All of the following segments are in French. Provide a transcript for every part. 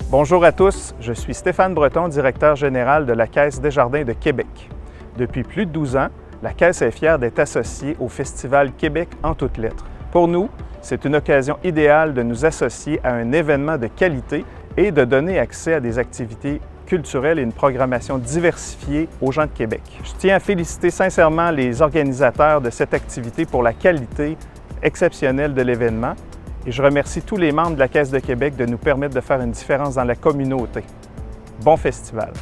Bonjour à tous, je suis Stéphane Breton, directeur général de la Caisse Desjardins de Québec. Depuis plus de 12 ans, la Caisse est fière d'être associée au Festival Québec en toutes lettres. Pour nous, c'est une occasion idéale de nous associer à un événement de qualité et de donner accès à des activités culturelles et une programmation diversifiée aux gens de Québec. Je tiens à féliciter sincèrement les organisateurs de cette activité pour la qualité exceptionnelle de l'événement. Et je remercie tous les membres de la Caisse de Québec de nous permettre de faire une différence dans la communauté. Bon festival!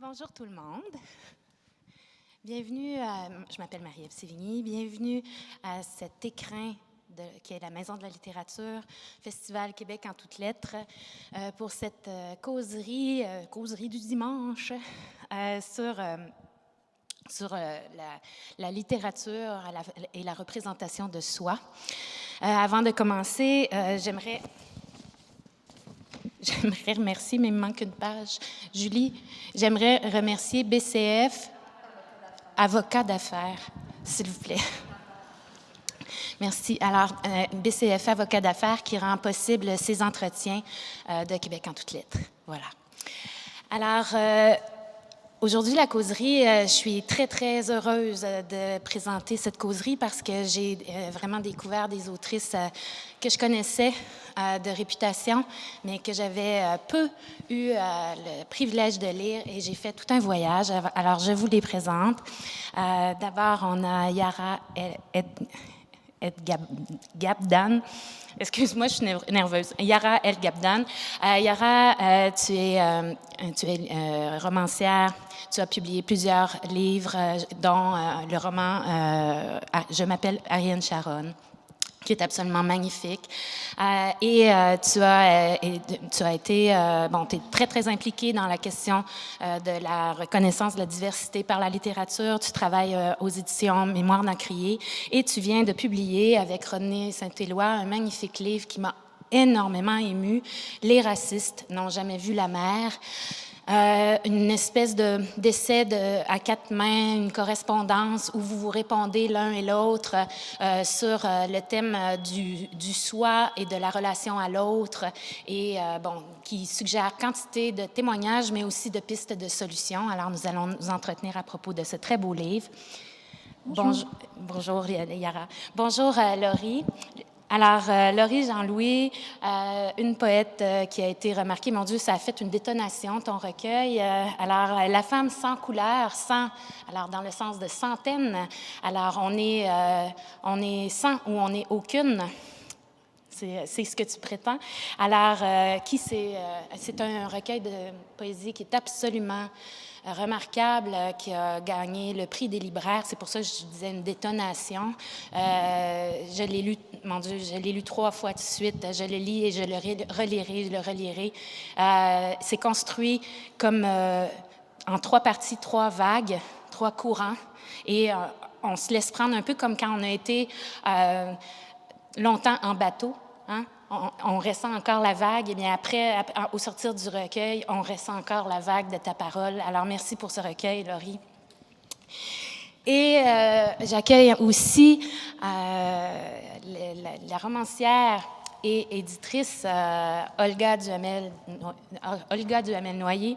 Bonjour tout le monde. Bienvenue, je m'appelle Marie-Ève Sévigny, bienvenue à cet écrin qui est la Maison de la littérature, Festival Québec en toutes lettres, pour cette causerie du dimanche sur la littérature et la représentation de soi. Avant de commencer, j'aimerais remercier, mais il me manque une page. Julie, j'aimerais remercier BCF, avocat d'affaires, s'il vous plaît. Merci. Alors, BCF, avocat d'affaires, qui rend possible ces entretiens de Québec en toutes lettres. Voilà. Alors, aujourd'hui, la causerie, je suis très, très heureuse de présenter cette causerie parce que j'ai vraiment découvert des autrices que je connaissais de réputation, mais que j'avais peu eu le privilège de lire et j'ai fait tout un voyage. Alors, je vous les présente. D'abord, on a Yara El-Gabdan. Excuse-moi, je suis nerveuse. Yara El-Gabdan. Yara, tu es romancière. Tu as publié plusieurs livres, dont le roman « Je m'appelle Ariane Sharon », qui est absolument magnifique. Tu as été t'es très, très impliquée dans la question de la reconnaissance de la diversité par la littérature. Tu travailles aux éditions Mémoire d'Encrier et tu viens de publier avec Rodney Saint-Éloi un magnifique livre qui m'a énormément émue, « Les racistes n'ont jamais vu la mer ». Une espèce d'essai à quatre mains, une correspondance où vous vous répondez l'un et l'autre sur le thème du soi et de la relation à l'autre et qui suggère quantité de témoignages, mais aussi de pistes de solutions. Alors, nous allons nous entretenir à propos de ce très beau livre. Bonjour Yara. Bonjour Laurie. Alors, Laurie Jean-Louis, une poète qui a été remarquée, mon Dieu, ça a fait une détonation, ton recueil. Alors, La femme sans couleur, alors dans le sens de centaines, alors on est sans ou on est aucune. C'est ce que tu prétends. Alors, c'est un recueil de poésie qui est absolument remarquable, qui a gagné le prix des libraires. C'est pour ça que je disais une détonation. Je l'ai lu, mon Dieu, je l'ai lu 3 fois de suite. Je le lis et je le relirai, je le relirai. C'est construit comme en 3 parties, 3 vagues, 3 courants. Et on se laisse prendre un peu comme quand on a été longtemps en bateau. Hein? On ressent encore la vague, et bien après, au sortir du recueil, on ressent encore la vague de ta parole. Alors, merci pour ce recueil, Laurie. Et j'accueille aussi la romancière et éditrice Olga Duhamel-Noyer.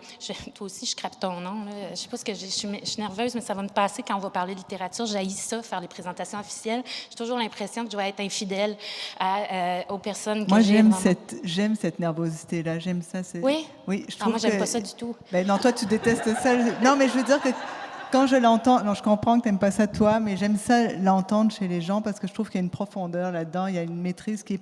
Toi aussi, je crappe ton nom. Là. Je sais pas ce que je suis nerveuse, mais ça va me passer quand on va parler de littérature. J'haïs ça, faire les présentations officielles. J'ai toujours l'impression que je dois être infidèle aux personnes que moi, j'aime cette nervosité-là. J'aime ça. Oui? Oui, je trouve moi, j'aime pas ça du tout. Ben, non, toi, tu détestes ça. Non, mais je veux dire que quand je l'entends, non, je comprends que tu n'aimes pas ça toi, mais j'aime ça l'entendre chez les gens parce que je trouve qu'il y a une profondeur là-dedans, il y a une maîtrise qui est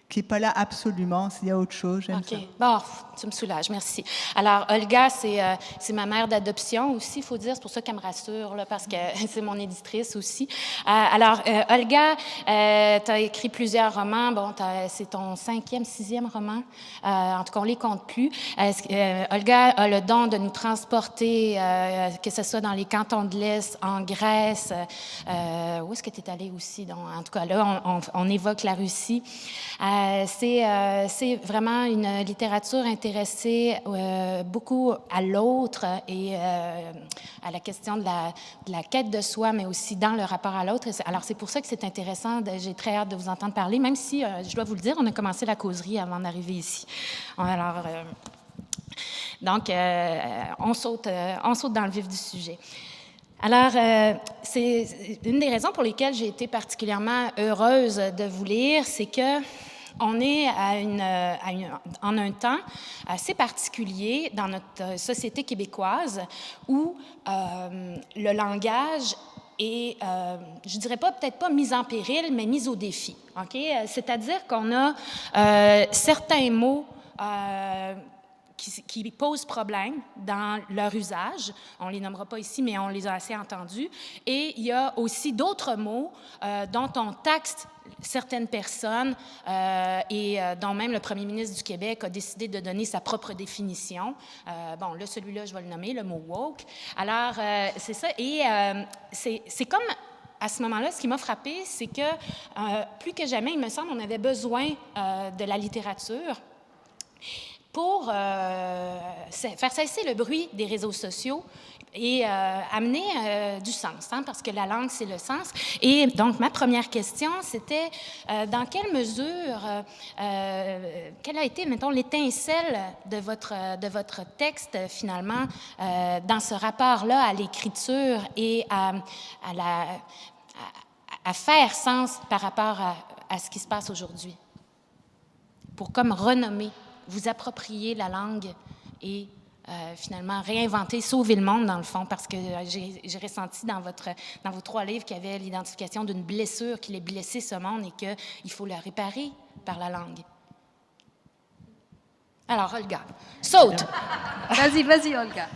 qui n'est pas là absolument. S'il y a autre chose, j'aime ça. OK. Bon, tu me soulages, merci. Alors, Olga, c'est ma mère d'adoption aussi, il faut dire. C'est pour ça qu'elle me rassure, là, parce que c'est mon éditrice aussi. Alors, Olga, tu as écrit plusieurs romans. Bon, c'est ton 5e, 6e roman. En tout cas, on ne les compte plus. Olga a le don de nous transporter, que ce soit dans les cantons de l'Est, en Grèce. Où est-ce que tu es allée aussi? Donc, en tout cas, là, on évoque la Russie. C'est vraiment une littérature intéressée beaucoup à l'autre et à la question de la quête de soi, mais aussi dans le rapport à l'autre. Alors, c'est pour ça que c'est intéressant. J'ai très hâte de vous entendre parler, même si, je dois vous le dire, on a commencé la causerie avant d'arriver ici. Alors, donc, on saute dans le vif du sujet. Alors, c'est une des raisons pour lesquelles j'ai été particulièrement heureuse de vous lire, c'est que on est en un temps assez particulier dans notre société québécoise où le langage est, je dirais pas, peut-être pas mis en péril, mais mis au défi. Okay? C'est-à-dire qu'on a certains mots qui posent problème dans leur usage. On ne les nommera pas ici, mais on les a assez entendus. Et il y a aussi d'autres mots dont on taxe certaines personnes et dont même le premier ministre du Québec a décidé de donner sa propre définition. Bon, là, celui-là, je vais le nommer, le mot « woke ». Alors, c'est ça. Et c'est comme... À ce moment-là, ce qui m'a frappée, c'est que plus que jamais, il me semble, on avait besoin de la littérature pour faire cesser le bruit des réseaux sociaux et amener du sens, hein, parce que la langue, c'est le sens. Et donc, ma première question, c'était dans quelle mesure, quelle a été, mettons, l'étincelle de votre texte, finalement, dans ce rapport-là à l'écriture et à faire sens par rapport à ce qui se passe aujourd'hui, pour comme renommer, vous approprier la langue et finalement réinventer, sauver le monde dans le fond, parce que j'ai ressenti dans vos 3 livres qu'il y avait l'identification d'une blessure qui les blessait ce monde et qu'il faut la réparer par la langue. Alors, Olga, saute! Vas-y, Olga.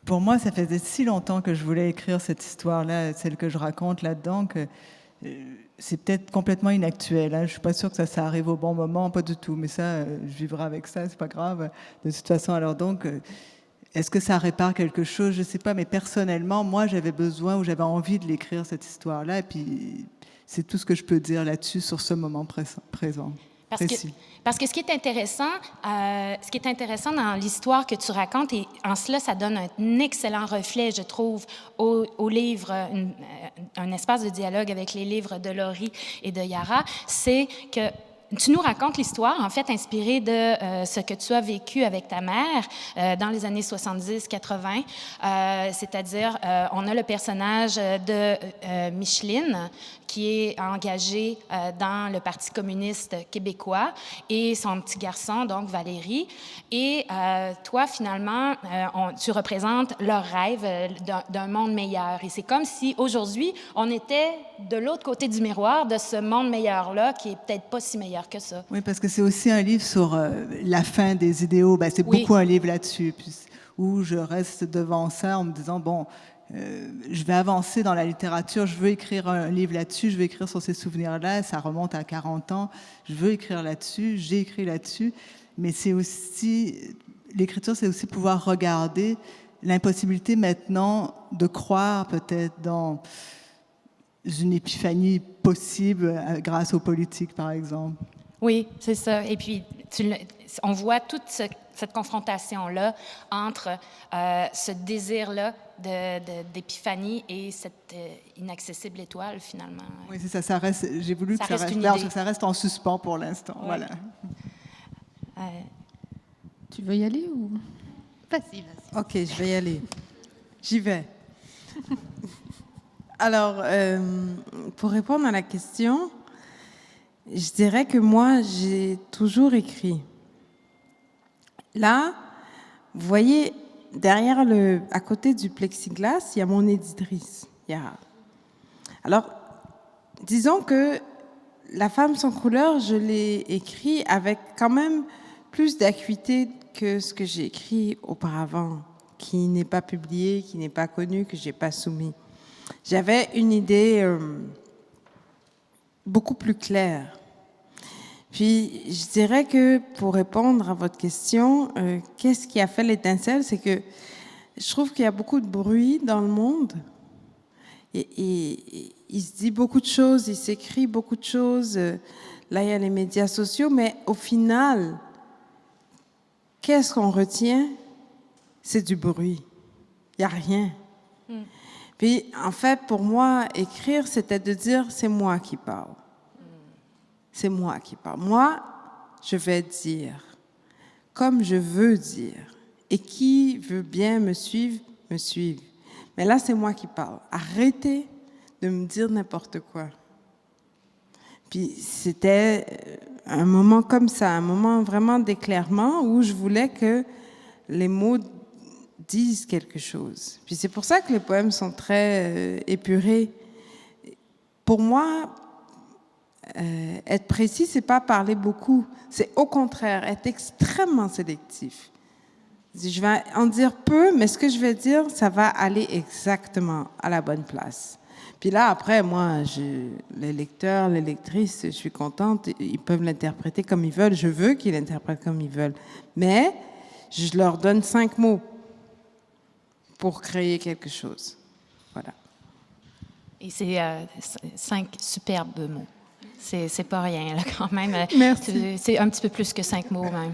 Pour moi, ça faisait si longtemps que je voulais écrire cette histoire-là, celle que je raconte là-dedans, que c'est peut-être complètement inactuel. Hein. Je ne suis pas sûre que ça arrive au bon moment, pas du tout. Mais ça, je vivrai avec ça, c'est pas grave. De toute façon, alors donc, est-ce que ça répare quelque chose? Je ne sais pas, mais personnellement, moi, j'avais besoin ou j'avais envie de l'écrire, cette histoire-là. Et puis, c'est tout ce que je peux dire là-dessus, sur ce moment présent. Parce que ce qui est intéressant dans l'histoire que tu racontes, et en cela, ça donne un excellent reflet, je trouve, au livre, un espace de dialogue avec les livres de Laurie et de Yara, c'est que tu nous racontes l'histoire, en fait, inspirée de ce que tu as vécu avec ta mère dans les années 70-80. C'est-à-dire, on a le personnage de Micheline, qui est engagée dans le Parti communiste québécois, et son petit garçon, donc Valérie. Et toi, finalement, tu représentes leur rêve d'un monde meilleur. Et c'est comme si, aujourd'hui, on était de l'autre côté du miroir de ce monde meilleur-là, qui est peut-être pas si meilleur que ça. Oui, parce que c'est aussi un livre sur la fin des idéaux. Ben, c'est beaucoup un livre là-dessus, où je reste devant ça en me disant, bon, je vais avancer dans la littérature, je veux écrire un livre là-dessus, je veux écrire sur ces souvenirs-là, ça remonte à 40 ans, je veux écrire là-dessus, j'ai écrit là-dessus, mais c'est aussi, l'écriture, c'est aussi pouvoir regarder l'impossibilité maintenant de croire peut-être dans une épiphanie possible grâce aux politiques, par exemple. Oui, c'est ça. Et puis, on voit toute cette confrontation-là entre ce désir-là d'épiphanie et cette inaccessible étoile, finalement. Oui, c'est ça. Ça reste, j'ai voulu que ça reste en suspens pour l'instant. Oui. Voilà. Tu veux y aller ou... Vas-y. OK, je vais y aller. J'y vais. Alors, pour répondre à la question, je dirais que moi, j'ai toujours écrit. Là, vous voyez, à côté du plexiglas, il y a mon éditrice, Yara. Alors, disons que La femme sans couleur, je l'ai écrit avec quand même plus d'acuité que ce que j'ai écrit auparavant, qui n'est pas publié, qui n'est pas connu, que j'ai pas soumis. J'avais une idée beaucoup plus claire. Puis, je dirais que pour répondre à votre question, qu'est-ce qui a fait l'étincelle? C'est que je trouve qu'il y a beaucoup de bruit dans le monde. Et il se dit beaucoup de choses, il s'écrit beaucoup de choses. Là, il y a les médias sociaux, mais au final, qu'est-ce qu'on retient? C'est du bruit. Il n'y a rien. Puis, en fait, pour moi, écrire, c'était de dire, c'est moi qui parle. C'est moi qui parle. Moi, je vais dire comme je veux dire. Et qui veut bien me suivre, me suive. Mais là, c'est moi qui parle. Arrêtez de me dire n'importe quoi. Puis c'était un moment comme ça, un moment vraiment d'éclairement où je voulais que les mots disent quelque chose. Puis c'est pour ça que les poèmes sont très épurés. Pour moi, être précis, c'est pas parler beaucoup. C'est au contraire être extrêmement sélectif. Je vais en dire peu, mais ce que je vais dire, ça va aller exactement à la bonne place. Puis là, après, moi, les lecteurs, les lectrices, je suis contente, ils peuvent l'interpréter comme ils veulent. Je veux qu'ils l'interprètent comme ils veulent. Mais je leur donne 5 mots pour créer quelque chose. Voilà. Et c'est 5 superbes mots. C'est pas rien, là, quand même. Merci. C'est un petit peu plus que 5 mots, même.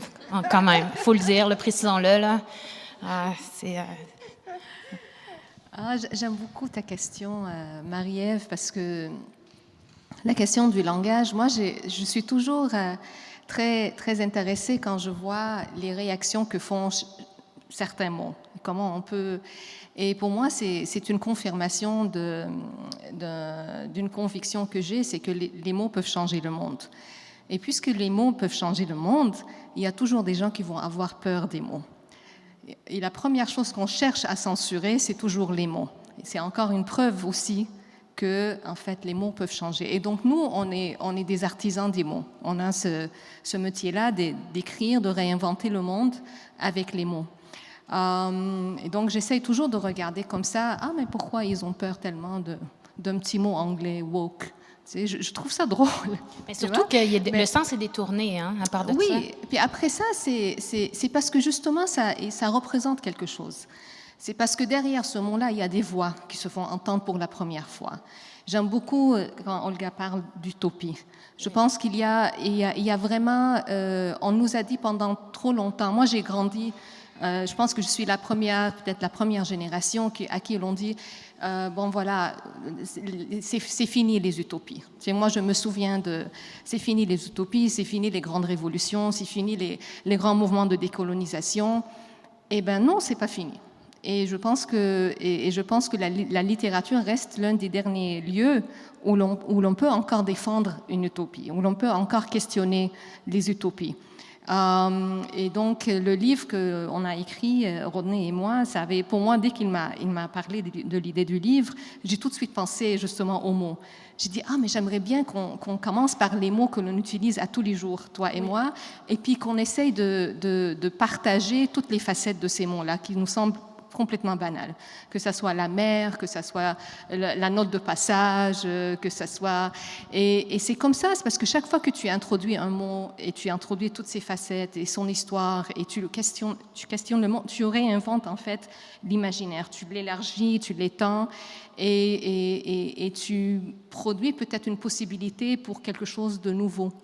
Quand même. Il faut le dire, précisons-le, là. J'aime beaucoup ta question, Marie-Ève, parce que la question du langage, moi, je suis toujours très, très intéressée quand je vois les réactions que font certains mots. Comment on peut... Et pour moi, c'est une confirmation d'une conviction que j'ai, c'est que les mots peuvent changer le monde. Et puisque les mots peuvent changer le monde, il y a toujours des gens qui vont avoir peur des mots. Et la première chose qu'on cherche à censurer, c'est toujours les mots. Et c'est encore une preuve aussi que, en fait, les mots peuvent changer. Et donc, nous, on est des artisans des mots. On a ce métier-là d'écrire, de réinventer le monde avec les mots. Et donc, j'essaye toujours de regarder comme ça, mais pourquoi ils ont peur tellement d'un petit mot anglais, woke? Tu sais, je trouve ça drôle. Mais surtout que le sens est détourné, à part de ça. Oui, puis après ça, c'est parce que justement, ça représente quelque chose. C'est parce que derrière ce mot-là, il y a des voix qui se font entendre pour la première fois. J'aime beaucoup quand Olga parle d'utopie. Je pense qu'il y a vraiment... on nous a dit pendant trop longtemps... Moi, j'ai grandi... je pense que je suis peut-être la première génération à qui l'on dit bon voilà, c'est fini les utopies. Moi, je me souviens c'est fini les utopies, c'est fini les grandes révolutions, c'est fini les grands mouvements de décolonisation. Eh ben non, c'est pas fini. Et je pense que la littérature reste l'un des derniers lieux où l'on peut encore défendre une utopie, où l'on peut encore questionner les utopies. Et donc, le livre qu'on a écrit, Rodney et moi, ça avait, pour moi, dès qu'il m'a parlé de l'idée du livre, j'ai tout de suite pensé justement aux mots. J'ai dit, mais j'aimerais bien qu'on commence par les mots que l'on utilise à tous les jours, toi et moi, et puis qu'on essaye de partager toutes les facettes de ces mots-là qui nous semblent complètement banal, que ça soit la mer, que ça soit la note de passage, que ça soit... Et c'est comme ça, c'est parce que chaque fois que tu introduis un mot et tu introduis toutes ses facettes et son histoire et tu questionnes le monde, tu réinventes en fait l'imaginaire, tu l'élargis, tu l'étends et tu produis peut-être une possibilité pour quelque chose de nouveau,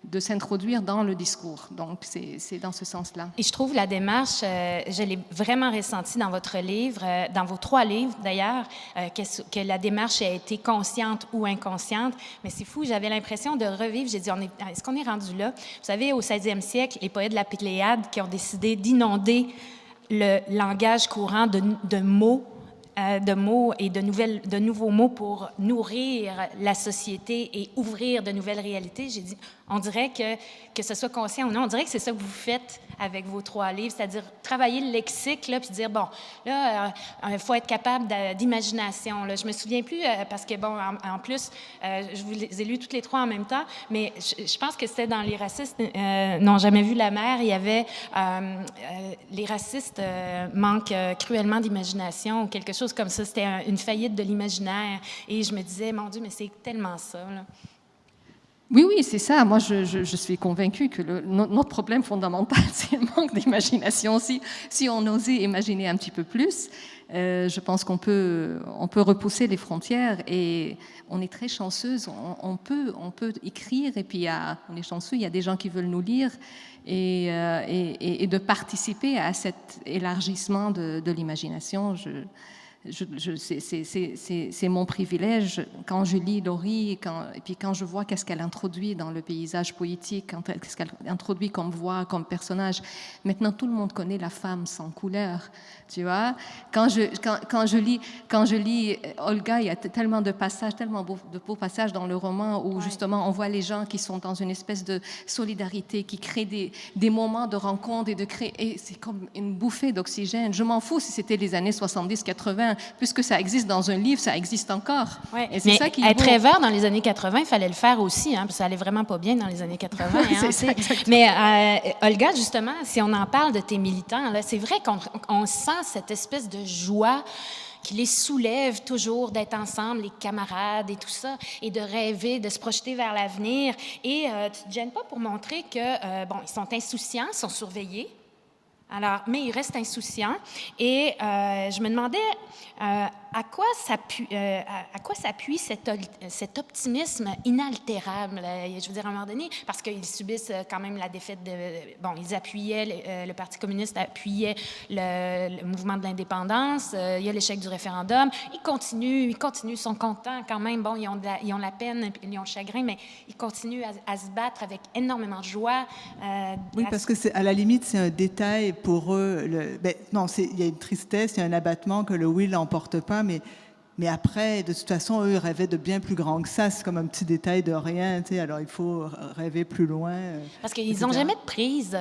de s'introduire dans le discours. Donc, c'est dans ce sens-là. Et je trouve la démarche, je l'ai vraiment ressentie dans votre livre, dans vos 3 livres d'ailleurs, que la démarche a été consciente ou inconsciente. Mais c'est fou, j'avais l'impression de revivre. J'ai dit, est-ce qu'on est rendu là? Vous savez, au 16e siècle, les poètes de la Pléiade qui ont décidé d'inonder le langage courant de mots et de nouveaux mots pour nourrir la société et ouvrir de nouvelles réalités. J'ai dit, On dirait que ce soit conscient ou non, on dirait que c'est ça que vous faites avec vos 3 livres, c'est-à-dire travailler le lexique, là, puis dire, bon, là, il faut être capable d'imagination. Là. Je me souviens plus, parce que, bon, en plus, je vous les ai lus toutes les 3 en même temps, mais je pense que c'était dans Les racistes n'ont jamais vu la mer, il y avait les racistes manquent cruellement d'imagination ou quelque chose comme ça. C'était une faillite de l'imaginaire. Et je me disais, mon Dieu, mais c'est tellement ça, là. Oui, c'est ça. Moi, je suis convaincue que notre problème fondamental, c'est le manque d'imagination. Si on osait imaginer un petit peu plus, je pense qu'on peut repousser les frontières et on est très chanceuse. On peut écrire et puis on est chanceux. Il y a des gens qui veulent nous lire et de participer à cet élargissement de l'imagination. C'est mon privilège quand je lis Laurie et puis quand je vois qu'est-ce qu'elle introduit dans le paysage poétique, qu'est-ce qu'elle introduit comme voix, comme personnage. Maintenant, tout le monde connaît la femme sans couleur, tu vois. Quand je lis Olga, il y a tellement de passages, tellement de beaux passages dans le roman où justement on voit les gens qui sont dans une espèce de solidarité, qui créent des moments de rencontre et c'est comme une bouffée d'oxygène. Je m'en fous si c'était les années 70-80. Puisque ça existe dans un livre, ça existe encore. Ouais. Et c'est ça qui est être beau. rêveur dans les années 80, il fallait le faire aussi, parce que ça allait vraiment pas bien dans les années 80. C'est ça, exactement. Mais Olga, justement, si on en parle de tes militants, là, c'est vrai qu'on sent cette espèce de joie qui les soulève toujours d'être ensemble, les camarades et tout ça, et de rêver, de se projeter vers l'avenir. Et tu te gênes pas pour montrer que, ils sont insouciants, sont surveillés. Alors, mais ils restent insouciants. Et je me demandais à quoi s'appuie cet optimisme inaltérable. Je veux dire, à un moment donné, parce qu'ils subissent quand même la défaite ils appuyaient, le Parti communiste appuyait le mouvement de l'indépendance, il y a l'échec du référendum. Ils continuent, ils sont contents quand même. Bon, ils ont la peine, ils ont le chagrin, mais ils continuent à se battre avec énormément de joie. Oui, parce que à la limite, c'est un détail pour eux. Il y a une tristesse, il y a un abattement que le oui l'emporte pas, mais après, de toute façon, eux rêvaient de bien plus grand que ça. C'est comme un petit détail de rien, tu sais. Alors il faut rêver plus loin. Parce qu'ils n'ont jamais de prise.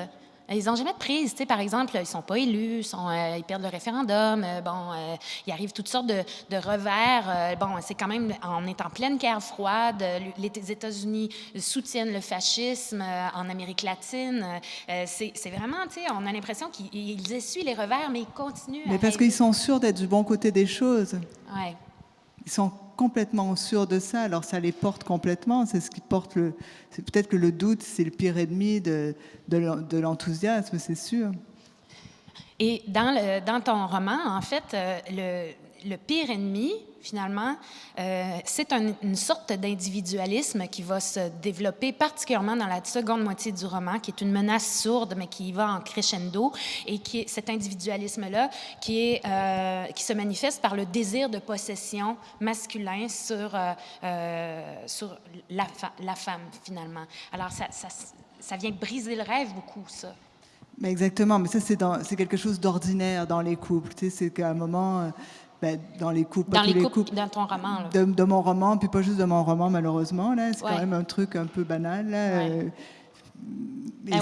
Ils n'ont jamais de prise. Tu sais, par exemple, ils ne sont pas élus, ils perdent le référendum. Il arrive toutes sortes de revers. C'est quand même, on est en pleine guerre froide. Les États-Unis soutiennent le fascisme en Amérique latine. C'est vraiment, tu sais, on a l'impression qu'ils essuient les revers, mais ils continuent. Mais parce qu'ils sont sûrs d'être du bon côté des choses. Ouais. Ils sont complètement sûrs de ça, alors ça les porte complètement. C'est ce qui porte c'est peut-être que le doute, c'est le pire ennemi de l'enthousiasme, c'est sûr. Et dans ton roman, en fait, le pire ennemi, finalement, c'est une sorte d'individualisme qui va se développer particulièrement dans la seconde moitié du roman, qui est une menace sourde, mais qui va en crescendo, et qui est cet individualisme-là qui se manifeste par le désir de possession masculin sur la femme, finalement. Alors, ça vient briser le rêve beaucoup, ça. Mais exactement, mais ça, c'est quelque chose d'ordinaire dans les couples. Tu sais, c'est qu'à un moment... dans les couples, dans ton roman. Là. De mon roman, puis pas juste de mon roman, malheureusement. Là, c'est ouais. quand même un truc un peu banal. Là, ouais.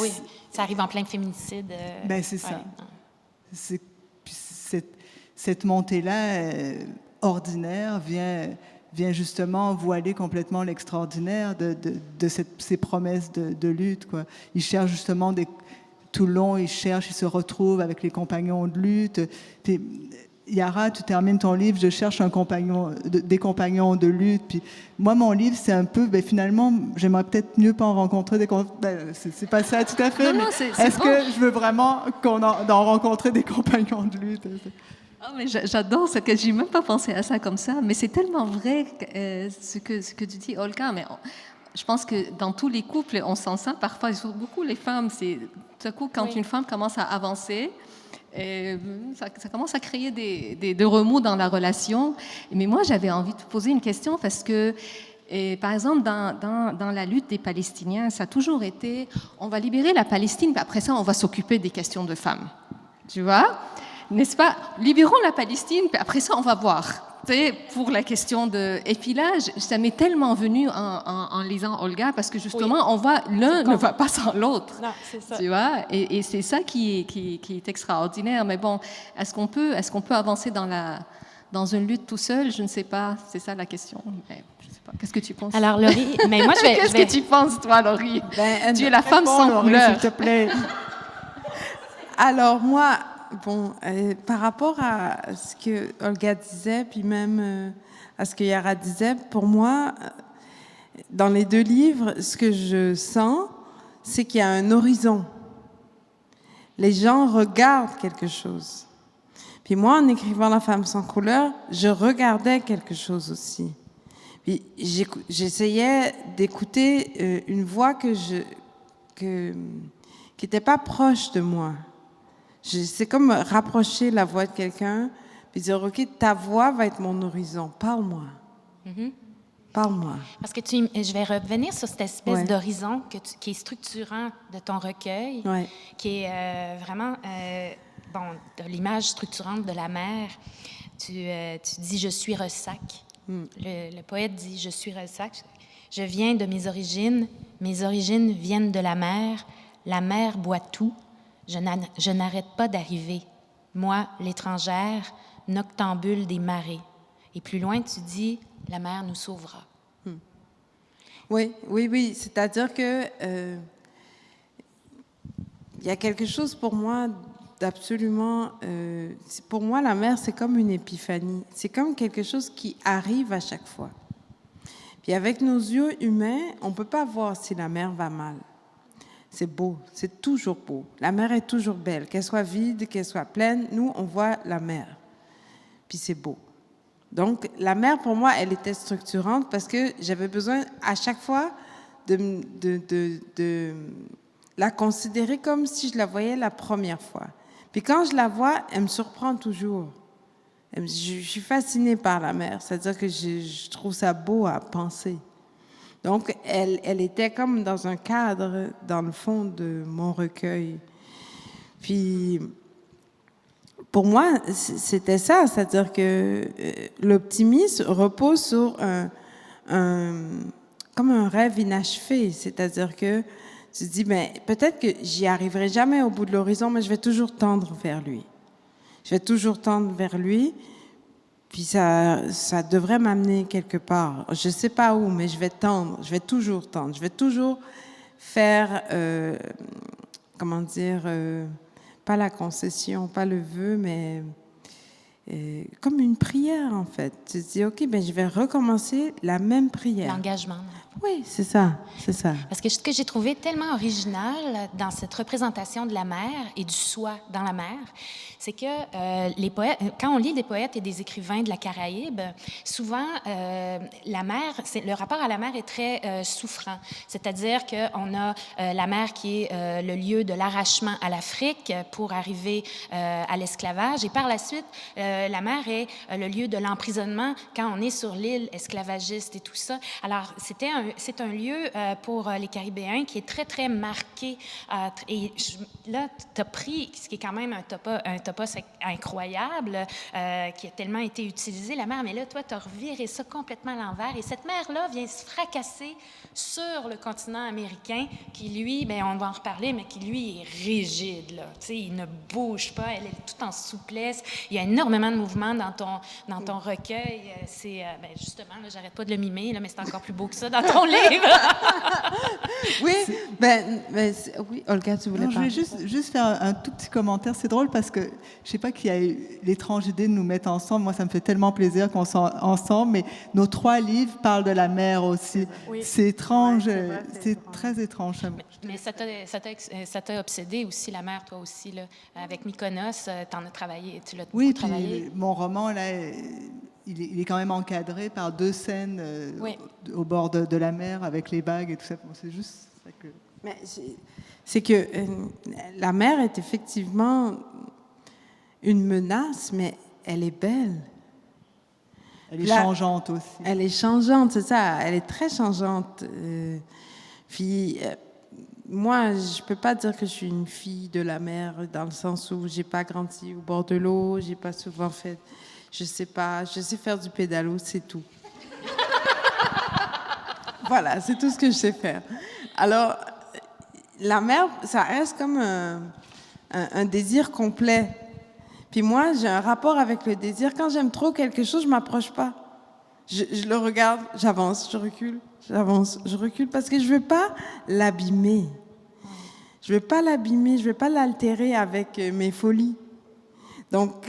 Oui, ça arrive en plein féminicide. C'est ça. Cette montée-là, ordinaire, vient justement voiler complètement l'extraordinaire de ces promesses de lutte. Quoi. Ils cherchent justement tout le long, ils se retrouvent avec les compagnons de lutte. Yara, tu termines ton livre, je cherche des compagnons de lutte. Puis moi, mon livre, c'est un peu, finalement, j'aimerais peut-être mieux pas en rencontrer des c'est pas ça tout à fait. Non, est-ce que je veux vraiment d'en rencontrer des compagnons de lutte? Mais j'adore ce que j'ai même pas pensé à ça comme ça, mais c'est tellement vrai ce que tu dis, Olga. Mais je pense que dans tous les couples, on sent ça parfois, surtout beaucoup les femmes. C'est tout à coup quand une femme commence à avancer. Ça commence à créer des remous dans la relation. Mais moi, j'avais envie de te poser une question parce que, par exemple, dans la lutte des Palestiniens, ça a toujours été, on va libérer la Palestine, puis après ça, on va s'occuper des questions de femmes. Tu vois ? N'est-ce pas ? Libérons la Palestine, puis après ça, on va voir. tu sais, pour la question de... Et puis là, ça m'est tellement venu en lisant Olga, parce que justement, on voit l'un ne va pas sans l'autre. Non, c'est ça. Tu vois, et c'est ça qui est extraordinaire. Mais bon, est-ce qu'on peut avancer dans une lutte tout seul? Je ne sais pas. C'est ça la question. Mais je sais pas. Qu'est-ce que tu penses? Alors, Laurie, mais moi, Qu'est-ce que tu penses, toi, Laurie? Tu es la femme sans Laurie, couleur. s'il te plaît. Alors moi, bon, par rapport à ce que Olga disait, puis même à ce que Yara disait, pour moi, dans les deux livres, ce que je sens, c'est qu'il y a un horizon. Les gens regardent quelque chose. Puis moi, en écrivant La femme sans couleur, je regardais quelque chose aussi. Puis j'essayais d'écouter une voix qui n'était pas proche de moi. C'est comme rapprocher la voix de quelqu'un, puis dire, OK, ta voix va être mon horizon. Parle-moi. Parle-moi. Parce que je vais revenir sur cette espèce Ouais. d'horizon qui est structurant de ton recueil, Ouais. qui est vraiment de l'image structurante de la mer. Tu dis « je suis ressac ». Le poète dit « je suis ressac ». Je viens de mes origines viennent de la mer boit tout, je n'arrête pas d'arriver. Moi, l'étrangère, noctambule des marées. Et plus loin, tu dis « la mer nous sauvera ». Oui. C'est-à-dire que il y a quelque chose pour moi d'absolument... pour moi, la mer, c'est comme une épiphanie. C'est comme quelque chose qui arrive à chaque fois. Puis avec nos yeux humains, on ne peut pas voir si la mer va mal. C'est beau, c'est toujours beau. La mer est toujours belle, qu'elle soit vide, qu'elle soit pleine. Nous, on voit la mer. Puis c'est beau. Donc, la mer, pour moi, elle était structurante parce que j'avais besoin, à chaque fois, de la considérer comme si je la voyais la première fois. Puis quand je la vois, elle me surprend toujours. Je suis fascinée par la mer, c'est-à-dire que je trouve ça beau à penser. Donc, elle était comme dans un cadre, dans le fond de mon recueil. Puis... pour moi, c'était ça, c'est-à-dire que l'optimisme repose sur comme un rêve inachevé, c'est-à-dire que tu te dis, ben, peut-être que j'y arriverai jamais au bout de l'horizon, mais je vais toujours tendre vers lui. Je vais toujours tendre vers lui, puis ça devrait m'amener quelque part. Je sais pas où, mais je vais tendre, je vais toujours tendre, je vais toujours faire, comment dire... pas la concession, pas le vœu, mais comme une prière, en fait. Tu te dis, OK, ben, je vais recommencer la même prière. L'engagement. Oui, c'est ça, c'est ça. Parce que ce que j'ai trouvé tellement original dans cette représentation de la mer et du soi dans la mer, c'est que les poètes, quand on lit des poètes et des écrivains de la Caraïbe, souvent la mer, le rapport à la mer est très souffrant. C'est-à-dire qu'on a la mer qui est le lieu de l'arrachement à l'Afrique pour arriver à l'esclavage, et par la suite, la mer est le lieu de l'emprisonnement quand on est sur l'île esclavagiste et tout ça. Alors, c'est un lieu pour les Caribéens qui est très, très marqué. Et là, tu as pris, ce qui est quand même un topos incroyable, qui a tellement été utilisé, la mer, mais là, toi, tu as reviré ça complètement à l'envers. Et cette mer-là vient se fracasser sur le continent américain, qui, lui, bien, on va en reparler, mais qui, lui, est rigide, là. Tu sais, il ne bouge pas, elle est tout en souplesse. Il y a énormément de mouvements dans ton recueil. C'est, ben, justement, là, j'arrête pas de le mimer, là, mais c'est encore plus beau que ça dans ton livre. Oui, oui, Olga, tu voulais Non, je parler. voulais juste faire un tout petit commentaire. C'est drôle parce que je sais pas qui a eu l'étrange idée de nous mettre ensemble. Moi, ça me fait tellement plaisir qu'on soit ensemble. Mais nos 3 livres parlent de la mer aussi. Oui. C'est étrange. Ouais, c'est très étrange. Mais ça t'a obsédé aussi, la mer, toi aussi, là. Avec Mykonos, t'en as travaillé, tu l'as Oui, beaucoup travaillé. puis mon roman, là, il est quand même encadré par 2 scènes Oui. au bord de la mer avec les vagues et tout ça. Bon, c'est juste ça que... Mais c'est que la mer est effectivement une menace, mais elle est belle. Elle est changeante aussi. Elle est changeante, c'est ça. Elle est très changeante. Puis, moi, je peux pas dire que je suis une fille de la mer dans le sens où j'ai pas grandi au bord de l'eau, j'ai pas souvent fait. je sais pas, je sais faire du pédalo, c'est tout. Voilà, c'est tout ce que je sais faire. Alors, la mer, ça reste comme un désir complet. Puis moi, j'ai un rapport avec le désir. Quand j'aime trop quelque chose, je m'approche pas. Je le regarde, j'avance, je recule, j'avance, je recule, parce que je veux pas l'abîmer. Je veux pas l'abîmer, je veux pas l'altérer avec mes folies. Donc,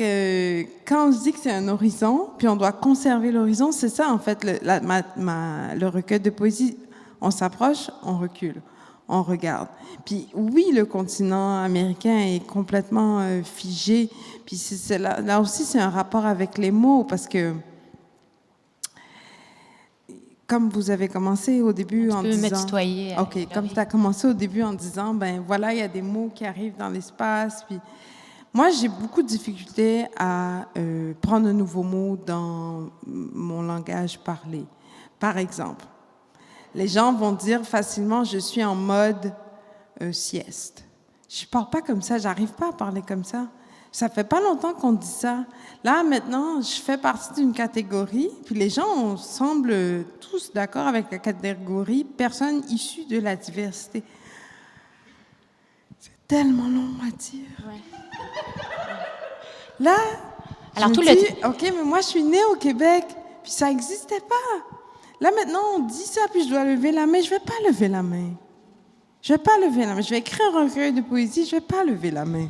quand on se dit que c'est un horizon, puis on doit conserver l'horizon, c'est ça, en fait, le recueil de poésie. On s'approche, on recule, on regarde. Puis oui, le continent américain est complètement figé. Puis là aussi, c'est un rapport avec les mots, parce que, comme vous avez commencé au début en disant... me tutoyer. OK, comme tu as commencé au début en disant, ben voilà, il y a des mots qui arrivent dans l'espace, puis... Moi, j'ai beaucoup de difficultés à prendre un nouveau mot dans mon langage parlé. Par exemple, les gens vont dire facilement « je suis en mode sieste ». Je ne parle pas comme ça, j'arrive pas à parler comme ça. Ça fait pas longtemps qu'on dit ça. Là, maintenant, je fais partie d'une catégorie, puis les gens semblent tous d'accord avec la catégorie « personne issue de la diversité ». C'est tellement long à dire. Ouais. Là, alors, je me dis, OK, mais moi, je suis née au Québec, puis ça n'existait pas. Là, maintenant, on dit ça, puis je dois lever la main. Je ne vais pas lever la main. Je ne vais pas lever la main. Je vais écrire un recueil de poésie, je ne vais pas lever la main.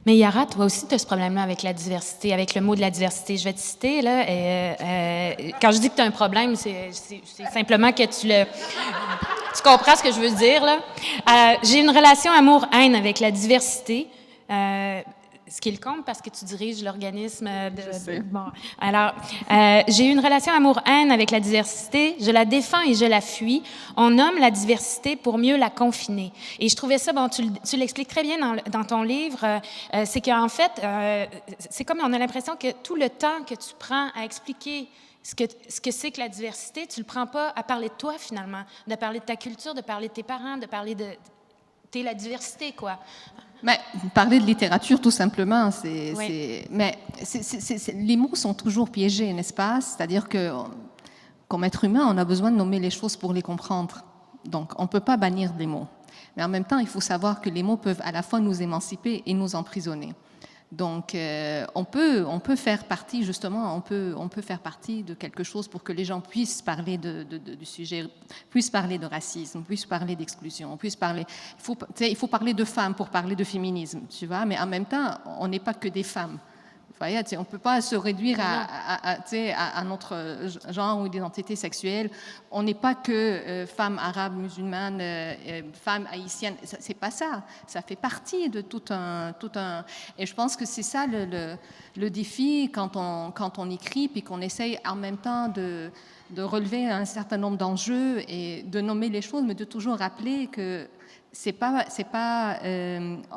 Mais Yara, toi aussi, tu as ce problème-là avec la diversité, avec le mot de la diversité. Je vais te citer, là, quand je dis que tu as un problème, c'est simplement que tu comprends ce que je veux dire, là. J'ai une relation amour-haine avec la diversité. Ce qui est le compte parce que tu diriges l'organisme bon. Alors, j'ai eu une relation amour-haine avec la diversité. Je la défends et je la fuis. On nomme la diversité pour mieux la confiner. Et je trouvais ça, bon, tu l'expliques très bien dans ton livre, c'est qu'en fait, c'est comme on a l'impression que tout le temps que tu prends à expliquer ce que c'est que la diversité, tu le prends pas à parler de toi, finalement, de parler de ta culture, de parler de tes parents, de parler de... T'es la diversité, quoi. Mais parler de littérature, tout simplement, mais les mots sont toujours piégés, n'est-ce pas? C'est-à-dire que, comme être humain, on a besoin de nommer les choses pour les comprendre. Donc, on ne peut pas bannir les mots. Mais en même temps, il faut savoir que les mots peuvent à la fois nous émanciper et nous emprisonner. Donc, on peut faire partie, justement, on peut faire partie de quelque chose pour que les gens puissent parler du sujet, puissent parler de racisme, puissent parler d'exclusion, puissent parler... Il faut parler de femmes pour parler de féminisme, tu vois, mais en même temps, on n'est pas que des femmes. Vous voyez, on ne peut pas se réduire à notre genre ou identité sexuelle. On n'est pas que femmes arabes, musulmanes, femmes haïtiennes. C'est pas ça. Ça fait partie de tout un. Et je pense que c'est ça le défi quand on écrit, puis qu'on essaye en même temps de relever un certain nombre d'enjeux et de nommer les choses, mais de toujours rappeler que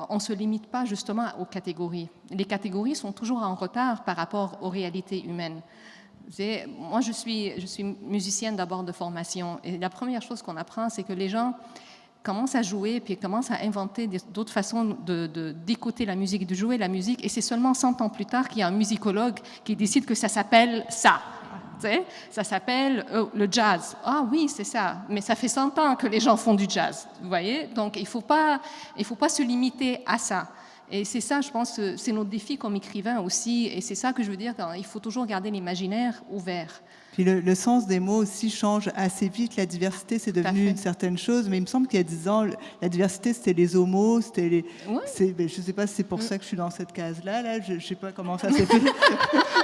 on se limite pas justement aux catégories. Les catégories sont toujours en retard par rapport aux réalités humaines. Moi, je suis musicienne d'abord de formation, et la première chose qu'on apprend, c'est que les gens commencent à jouer, puis commencent à inventer d'autres façons d'écouter la musique, de jouer la musique, et c'est seulement 100 ans plus tard qu'il y a un musicologue qui décide que ça s'appelle ça. Ça s'appelle le jazz. Ah oui, c'est ça. Mais ça fait 100 ans que les gens font du jazz, vous voyez. Donc, il faut pas se limiter à ça. Et c'est ça, je pense, c'est notre défi comme écrivain aussi. Et c'est ça que je veux dire, il faut toujours garder l'imaginaire ouvert. Puis le sens des mots aussi change assez vite. La diversité, c'est devenu une certaine chose, mais il me semble qu'il y a 10 ans, la diversité, c'était les homos, c'était les... Ouais. Je ne sais pas si c'est pour ça que je suis dans cette case-là. Là. Je ne sais pas comment ça s'est fait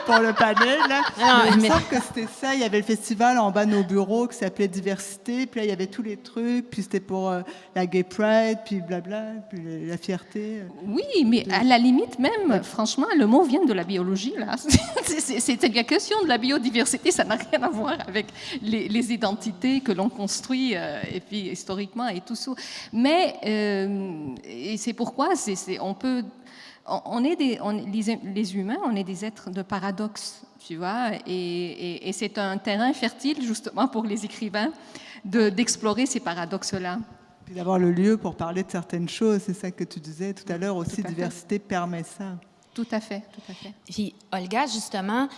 pour le panel. Là. Non, mais il me semble que c'était ça. Il y avait le festival en bas de nos bureaux qui s'appelait Diversité, puis là, il y avait tous les trucs, puis c'était pour la Gay Pride, puis blabla, puis la fierté. Oui, mais à la limite même, franchement, le mot vient de la biologie. Là. C'est la question de la biodiversité, ça n'a rien à voir avec les identités que l'on construit et puis historiquement et tout ça. Mais et c'est pourquoi les humains, on est des êtres de paradoxe, tu vois, et c'est un terrain fertile justement pour les écrivains d'explorer ces paradoxes-là. Puis d'avoir le lieu pour parler de certaines choses, c'est ça que tu disais tout à l'heure aussi, diversité permet ça. Tout à fait, tout à fait. Puis, Olga, justement,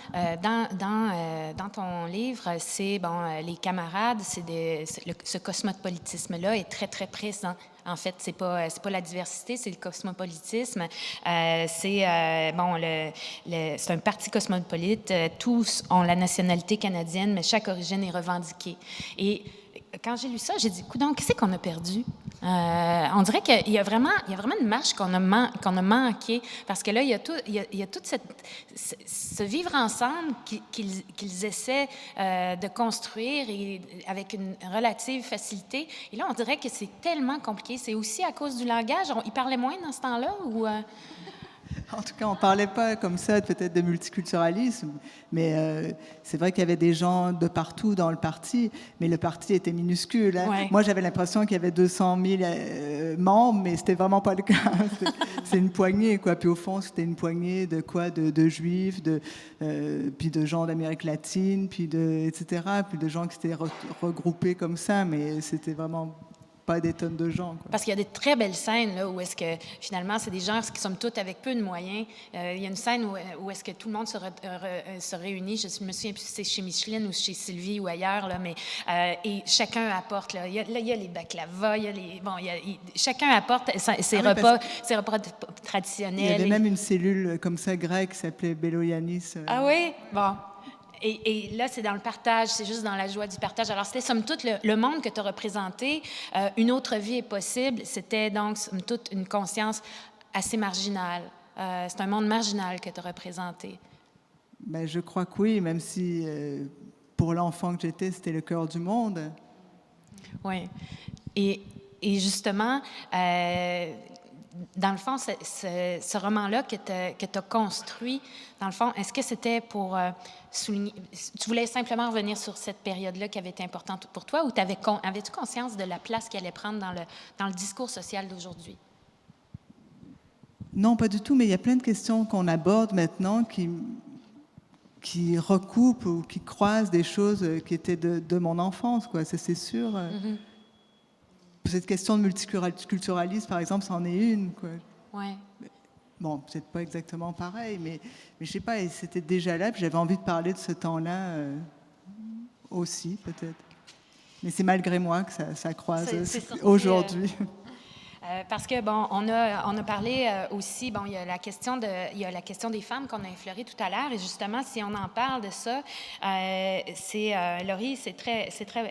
dans ton livre, c'est, les camarades, ce cosmopolitisme-là est très, très présent. En fait, c'est pas la diversité, c'est le cosmopolitisme. C'est un parti cosmopolite. Tous ont la nationalité canadienne, mais chaque origine est revendiquée. Et quand j'ai lu ça, j'ai dit, coudonc, qu'est-ce qu'on a perdu? On dirait qu'il y a vraiment une marche qu'on a manqué, parce que là, il y a tout ce vivre ensemble qu'ils essaient de construire et avec une relative facilité. Et là, on dirait que c'est tellement compliqué. C'est aussi à cause du langage. Ils parlaient moins dans ce temps-là ou... En tout cas, on ne parlait pas comme ça peut-être de multiculturalisme, mais c'est vrai qu'il y avait des gens de partout dans le parti, mais le parti était minuscule. Hein. Ouais. Moi, j'avais l'impression qu'il y avait 200 000 membres, mais ce n'était vraiment pas le cas. C'est une poignée, quoi. Puis au fond, c'était une poignée de quoi? De juifs, puis de gens d'Amérique latine, etc. Puis de gens qui s'étaient regroupés comme ça, mais c'était vraiment... pas des tonnes de gens. Quoi. Parce qu'il y a des très belles scènes là, où est-ce que, finalement, c'est des gens qui sont tous avec peu de moyens. Il y a une scène où est-ce que tout le monde se réunit. Je me souviens plus si c'est chez Micheline ou chez Sylvie ou ailleurs, là, mais et chacun apporte. Là, il y a les baklavas, chacun apporte ses repas traditionnels. Il y avait même une cellule comme ça grecque qui s'appelait Beloyanis. Ah oui? Bon. Et là, c'est dans le partage, c'est juste dans la joie du partage. Alors, c'était somme toute le monde que tu as représenté. Une autre vie est possible. C'était donc somme toute une conscience assez marginale. C'est un monde marginal que tu as représenté. Ben, je crois que oui, même si pour l'enfant que j'étais, c'était le cœur du monde. Oui. Et justement, dans le fond, ce roman-là que tu as construit, dans le fond, est-ce que c'était pour souligner... Tu voulais simplement revenir sur cette période-là qui avait été importante pour toi ou avais-tu conscience de la place qu'elle allait prendre dans le discours social d'aujourd'hui? Non, pas du tout, mais il y a plein de questions qu'on aborde maintenant qui recoupent ou qui croisent des choses qui étaient de mon enfance, quoi. C'est sûr. Mm-hmm. Cette question de multiculturalisme, par exemple, c'en est une. Quoi. Ouais. Bon, peut-être pas exactement pareil, mais je sais pas, c'était déjà là, puis j'avais envie de parler de ce temps-là aussi, peut-être. Mais c'est malgré moi que ça croise aujourd'hui. Parce que, bon, on a parlé aussi, bon, il y a la question des femmes qu'on a effleurée tout à l'heure, et justement, si on en parle de ça, Laurie, c'est très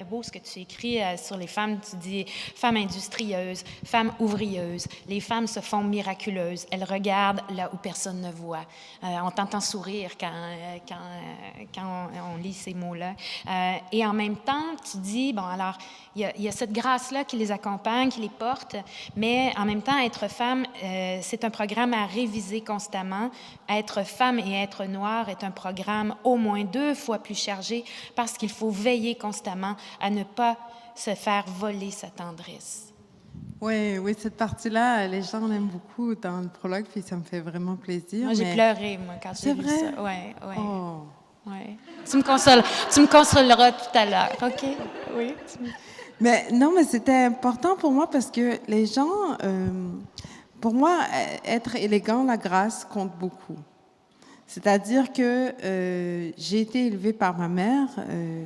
beau ce que tu écris sur les femmes. Tu dis « femmes industrieuses, femmes ouvrieuses, les femmes se font miraculeuses, elles regardent là où personne ne voit. » On t'entend sourire quand on lit ces mots-là. Et en même temps, tu dis, bon, alors, il y a cette grâce-là qui les accompagne, qui les porte, mais en même temps, être femme, c'est un programme à réviser constamment. Être femme et être noire est un programme au moins 2 fois plus chargé parce qu'il faut veiller constamment à ne pas se faire voler sa tendresse. Oui, cette partie-là, les gens l'aiment beaucoup dans le prologue, puis ça me fait vraiment plaisir. Moi, j'ai pleuré, moi, quand j'ai lu ça. C'est vrai? Oui. Oh. Ouais. Tu me consoleras tout à l'heure, OK? Oui. Mais c'était important pour moi parce que les gens, pour moi, être élégant, la grâce compte beaucoup. C'est-à-dire que j'ai été élevée par ma mère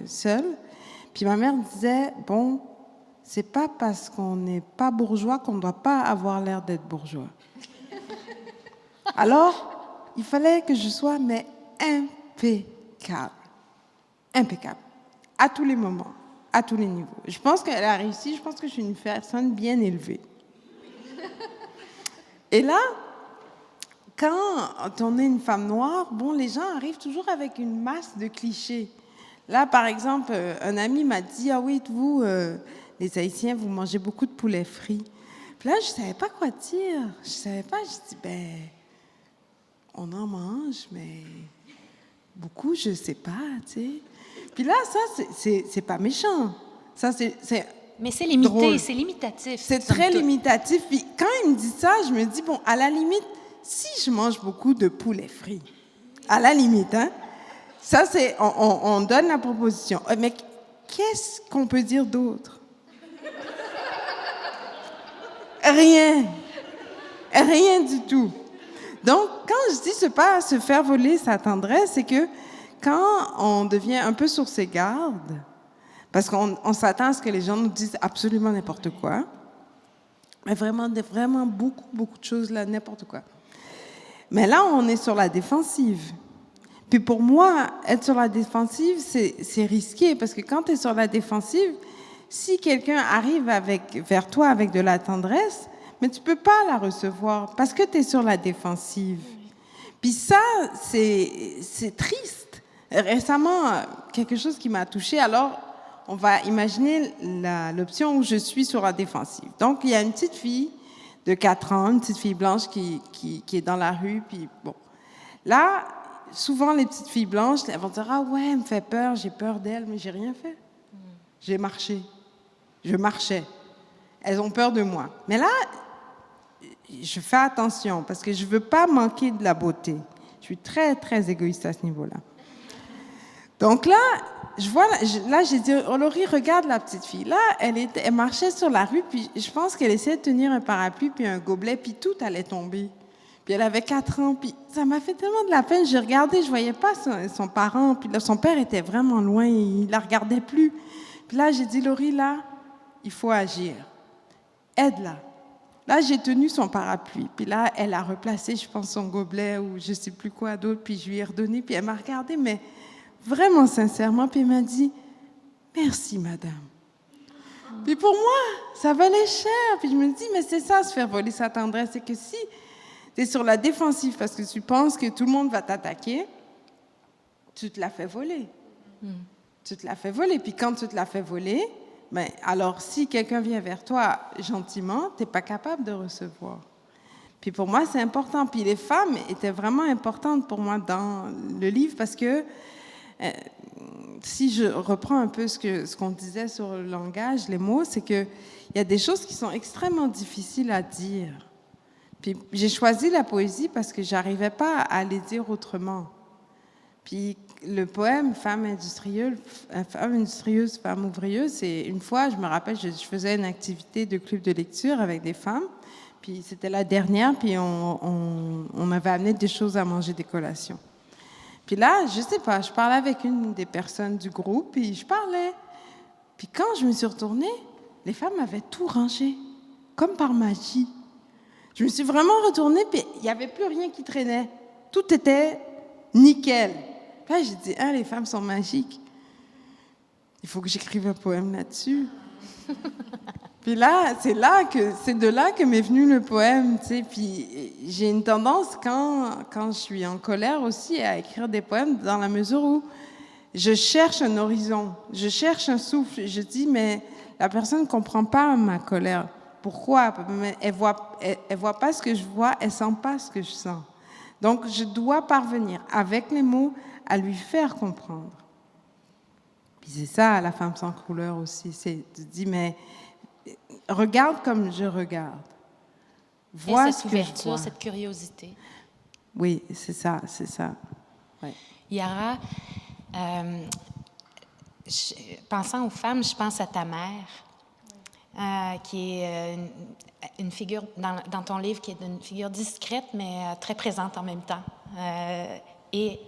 seule, puis ma mère disait, bon, c'est pas parce qu'on n'est pas bourgeois qu'on ne doit pas avoir l'air d'être bourgeois. Alors, il fallait que je sois, mais impeccable, à tous les moments. À tous les niveaux. Je pense qu'elle a réussi. Je pense que je suis une personne bien élevée. Et là, quand on est une femme noire, bon, les gens arrivent toujours avec une masse de clichés. Là, par exemple, un ami m'a dit, ah oui, vous, les Haïtiens, vous mangez beaucoup de poulet frit. Puis là, je ne savais pas quoi dire. Je savais pas. Je dis, ben, on en mange, mais beaucoup, je ne sais pas, tu sais. Puis là, ça, c'est pas méchant. Ça, mais c'est limité, drôle. C'est limitatif. C'est très limitatif. Puis quand il me dit ça, je me dis, bon, à la limite, si je mange beaucoup de poulet frit, à la limite, hein, ça, c'est, on donne la proposition. Mais qu'est-ce qu'on peut dire d'autre? Rien. Rien du tout. Donc, quand je dis c'est pas se faire voler sa tendresse, c'est que quand on devient un peu sur ses gardes, parce qu'on s'attend à ce que les gens nous disent absolument n'importe quoi, mais vraiment beaucoup de choses là, n'importe quoi. Mais là, on est sur la défensive. Puis pour moi, être sur la défensive, c'est risqué, parce que quand tu es sur la défensive, si quelqu'un arrive vers toi avec de la tendresse, mais tu peux pas la recevoir parce que tu es sur la défensive. Puis ça, c'est triste. Récemment, quelque chose qui m'a touchée, alors on va imaginer l'option où je suis sur la défensive. Donc, il y a une petite fille de 4 ans, une petite fille blanche qui est dans la rue, puis bon. Là, souvent, les petites filles blanches, elles vont dire « Ah ouais, elle me fait peur, j'ai peur d'elle, mais j'ai rien fait. J'ai marché. Je marchais. Elles ont peur de moi. » Mais là, je fais attention parce que je veux pas manquer de la beauté. Je suis très, très égoïste à ce niveau-là. Donc là, j'ai dit, oh Laurie, regarde la petite fille. Là, elle marchait sur la rue, puis je pense qu'elle essayait de tenir un parapluie, puis un gobelet, puis tout allait tomber. Puis elle avait 4 ans, puis ça m'a fait tellement de la peine. J'ai regardé, je voyais pas son parent, puis là, son père était vraiment loin, il la regardait plus. Puis là, j'ai dit, Laurie, là, il faut agir. Aide-la. Là, j'ai tenu son parapluie, puis là, elle a replacé, je pense, son gobelet ou je sais plus quoi d'autre, puis je lui ai redonné, puis elle m'a regardé, mais vraiment sincèrement, puis elle m'a dit « Merci, madame ». Puis pour moi, ça valait cher. Puis je me dis, mais c'est ça, se faire voler sa tendresse, c'est que si tu es sur la défensive parce que tu penses que tout le monde va t'attaquer, tu te la fais voler. Tu te la fais voler. Puis quand tu te la fais voler, ben, alors si quelqu'un vient vers toi gentiment, tu n'es pas capable de recevoir. Puis pour moi, c'est important. Puis les femmes étaient vraiment importantes pour moi dans le livre parce que si je reprends un peu ce qu'on disait sur le langage, les mots, c'est qu'il y a des choses qui sont extrêmement difficiles à dire. Puis j'ai choisi la poésie parce que j'arrivais pas à les dire autrement. Puis le poème Femme industrieuse, femme ouvrière, c'est une fois, je me rappelle, je faisais une activité de club de lecture avec des femmes. Puis c'était la dernière, puis on m'avait amené des choses à manger, des collations. Puis là, je sais pas, je parlais avec une des personnes du groupe, puis je parlais. Puis quand je me suis retournée, les femmes avaient tout rangé, comme par magie. Je me suis vraiment retournée, puis il n'y avait plus rien qui traînait. Tout était nickel. Puis là, j'ai dit, ah, les femmes sont magiques. Il faut que j'écrive un poème là-dessus. Puis là, c'est de là que m'est venu le poème, tu sais. Puis j'ai une tendance, quand je suis en colère aussi, à écrire des poèmes dans la mesure où je cherche un horizon, je cherche un souffle. Je dis, mais la personne ne comprend pas ma colère. Pourquoi? Elle voit pas ce que je vois, elle sent pas ce que je sens. Donc, je dois parvenir, avec les mots, à lui faire comprendre. Puis c'est ça, la femme sans couleur aussi. Tu dis, mais regarde comme je regarde. Vois et cette ouverture, vois. cette curiosité. Oui, c'est ça. Ouais. Yara, pensant aux femmes, je pense à ta mère, qui est une figure dans ton livre qui est une figure discrète, mais très présente en même temps. Et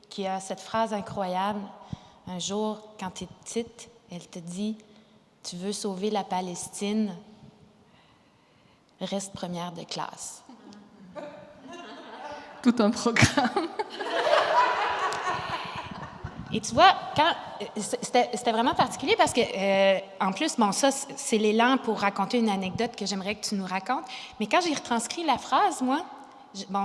qui a cette phrase incroyable. Un jour, quand tu es petite, elle te dit « Tu veux sauver la Palestine, reste première de classe. » Tout un programme. Et tu vois, c'était vraiment particulier parce que, en plus, bon, ça, c'est l'élan pour raconter une anecdote que j'aimerais que tu nous racontes. Mais quand j'ai retranscrit la phrase, moi,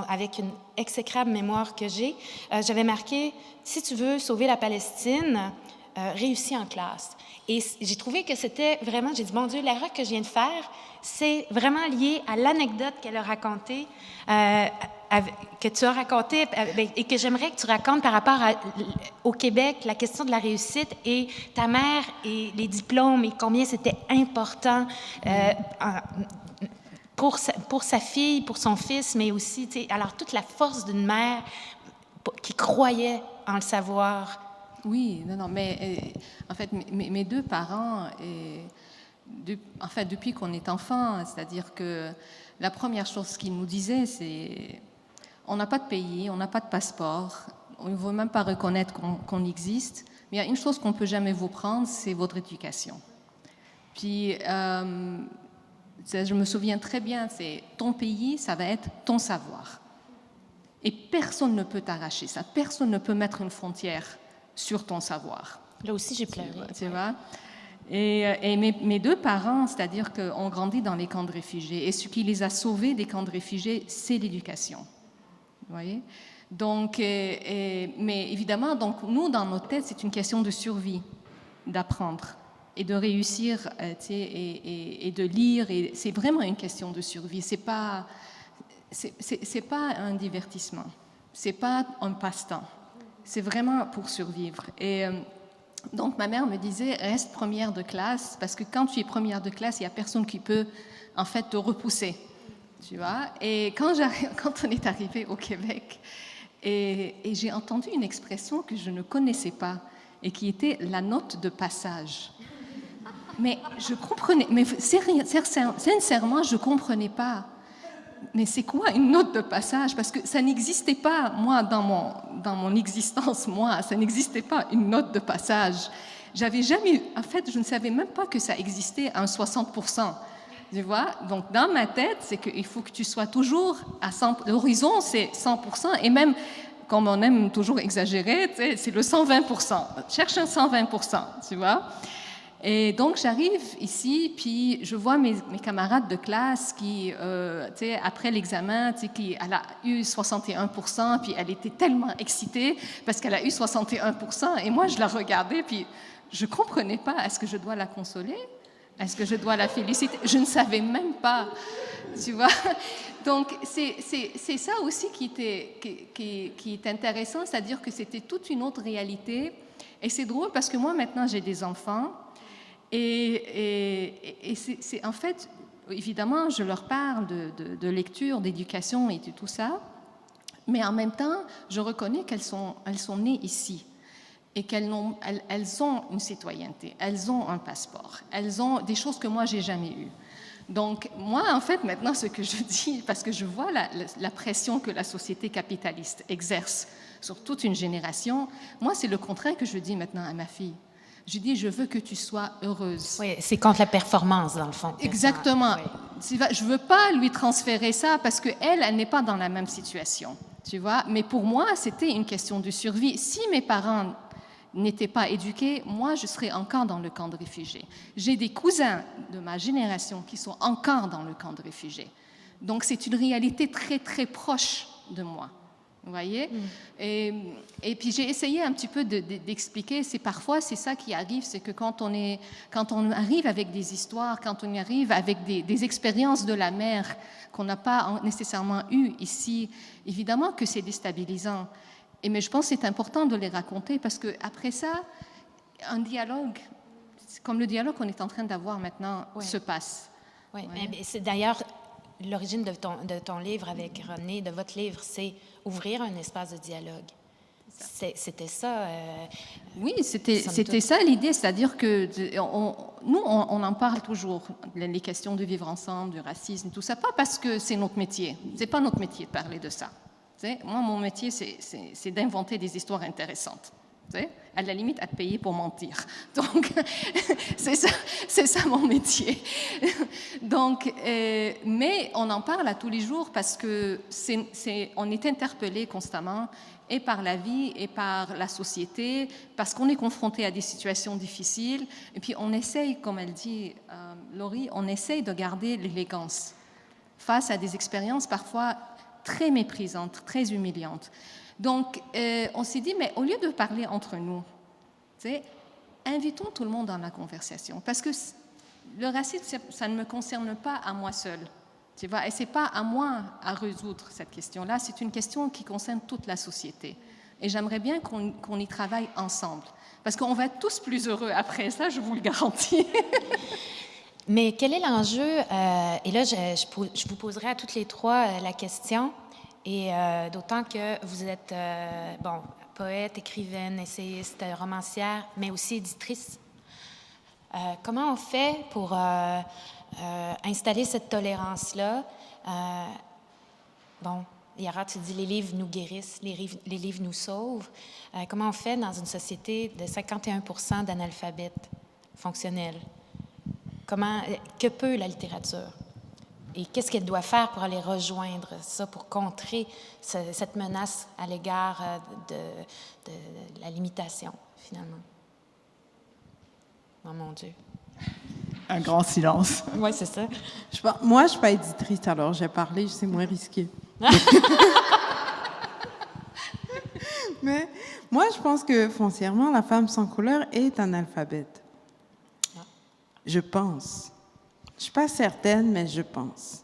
avec une exécrable mémoire que j'ai, j'avais marqué « Si tu veux sauver la Palestine, réussis en classe. » Et j'ai trouvé que c'était vraiment, j'ai dit, mon Dieu, l'erreur que je viens de faire, c'est vraiment lié à l'anecdote qu'elle a racontée, que tu as racontée et que j'aimerais que tu racontes par rapport au Québec, la question de la réussite et ta mère et les diplômes et combien c'était important pour sa fille, pour son fils, mais aussi, tu sais, alors toute la force d'une mère qui croyait en le savoir. Oui, non, mais en fait, mes deux parents, depuis qu'on est enfant, c'est-à-dire que la première chose qu'ils nous disaient, c'est On n'a pas de pays, on n'a pas de passeport, on ne veut même pas reconnaître qu'on existe. Mais il y a une chose qu'on ne peut jamais vous prendre, c'est votre éducation. Puis, je me souviens très bien, c'est ton pays, ça va être ton savoir. Et personne ne peut t'arracher ça, personne ne peut mettre une frontière sur ton savoir. Là aussi, j'ai pleuré. Tu vois? Et mes deux parents, c'est-à-dire qu'on grandit dans les camps de réfugiés. Et ce qui les a sauvés des camps de réfugiés, c'est l'éducation. Vous voyez? Donc, mais évidemment, donc, nous, dans nos têtes, c'est une question de survie, d'apprendre et de réussir et de lire. Et c'est vraiment une question de survie. C'est pas un divertissement. C'est pas un passe-temps. C'est vraiment pour survivre. Et donc, ma mère me disait, reste première de classe, parce que quand tu es première de classe, il n'y a personne qui peut, en fait, te repousser. Tu vois? Et quand on est arrivé au Québec, et j'ai entendu une expression que je ne connaissais pas, et qui était la note de passage. Mais je comprenais, mais sincèrement, je ne comprenais pas. Mais c'est quoi une note de passage? Parce que ça n'existait pas, moi, dans mon existence, moi, ça n'existait pas une note de passage. J'avais jamais, en fait, je ne savais même pas que ça existait à un 60%. Tu vois? Donc, dans ma tête, c'est qu'il faut que tu sois toujours à 100%. L'horizon, c'est 100%, et même, comme on aime toujours exagérer, c'est le 120%. Cherche un 120%, tu vois? Et donc, j'arrive ici, puis je vois mes camarades de classe qui, après l'examen, elle a eu 61%, puis elle était tellement excitée parce qu'elle a eu 61%. Et moi, je la regardais, puis je ne comprenais pas. Est-ce que je dois la consoler? Est-ce que je dois la féliciter? Je ne savais même pas, tu vois. Donc, c'est ça aussi qui est intéressant, c'est-à-dire que c'était toute une autre réalité. Et c'est drôle parce que moi, maintenant, j'ai des enfants. Et c'est en fait, évidemment, je leur parle de lecture, d'éducation et de tout ça, mais en même temps, je reconnais qu'elles sont nées ici et qu'elles ont une citoyenneté, elles ont un passeport, elles ont des choses que moi, j'ai jamais eues. Donc, moi, en fait, maintenant, ce que je dis, parce que je vois la pression que la société capitaliste exerce sur toute une génération, moi, c'est le contraire que je dis maintenant à ma fille. Je dis, je veux que tu sois heureuse. Oui, c'est contre la performance, dans le fond. Exactement. Oui. Je ne veux pas lui transférer ça parce qu'elle n'est pas dans la même situation, tu vois. Mais pour moi, c'était une question de survie. Si mes parents n'étaient pas éduqués, moi, je serais encore dans le camp de réfugiés. J'ai des cousins de ma génération qui sont encore dans le camp de réfugiés. Donc, c'est une réalité très, très proche de moi. Vous voyez? Et puis j'ai essayé un petit peu d'expliquer, parfois c'est ça qui arrive, c'est que quand on arrive avec des histoires, quand on arrive avec des expériences de la mer qu'on n'a pas nécessairement eues ici, évidemment que c'est déstabilisant. Mais je pense que c'est important de les raconter parce qu'après ça, un dialogue, comme le dialogue qu'on est en train d'avoir maintenant, se passe. Oui, ouais. C'est d'ailleurs l'origine de ton livre avec René, de votre livre, c'est ouvrir un espace de dialogue. C'était ça. Oui, c'était ça l'idée, c'est-à-dire que nous, on en parle toujours, les questions de vivre ensemble, du racisme, tout ça, pas parce que c'est notre métier. C'est pas notre métier de parler de ça. Moi, mon métier, c'est d'inventer des histoires intéressantes. À la limite, à te payer pour mentir. Donc, c'est ça mon métier. Donc, mais on en parle à tous les jours parce que on est interpellé constamment et par la vie et par la société, parce qu'on est confronté à des situations difficiles. Et puis, on essaye, comme elle dit, Laurie, on essaye de garder l'élégance face à des expériences parfois très méprisantes, très humiliantes. Donc, on s'est dit, mais au lieu de parler entre nous, invitons tout le monde dans la conversation. Parce que le racisme, ça ne me concerne pas à moi seule. Tu vois, et ce n'est pas à moi à résoudre cette question-là, c'est une question qui concerne toute la société. Et j'aimerais bien qu'on y travaille ensemble. Parce qu'on va être tous plus heureux après ça, je vous le garantis. Mais quel est l'enjeu? Et là, je vous poserai à toutes les trois la question. Et d'autant que vous êtes, poète, écrivaine, essayiste, romancière, mais aussi éditrice. Comment on fait pour installer cette tolérance-là? Yara, tu dis les livres nous guérissent, les livres nous sauvent. Comment on fait dans une société de 51% d'analphabètes fonctionnels? Que peut la littérature? Et qu'est-ce qu'elle doit faire pour aller rejoindre ça, pour contrer cette menace à l'égard de la limitation, finalement? Oh mon Dieu. Un grand silence. Oui, c'est ça. Moi, je ne suis pas éditrice, alors j'ai parlé, c'est moins risqué. Mais moi, je pense que foncièrement, la femme sans couleur est analphabète. Je pense. Je ne suis pas certaine, mais je pense.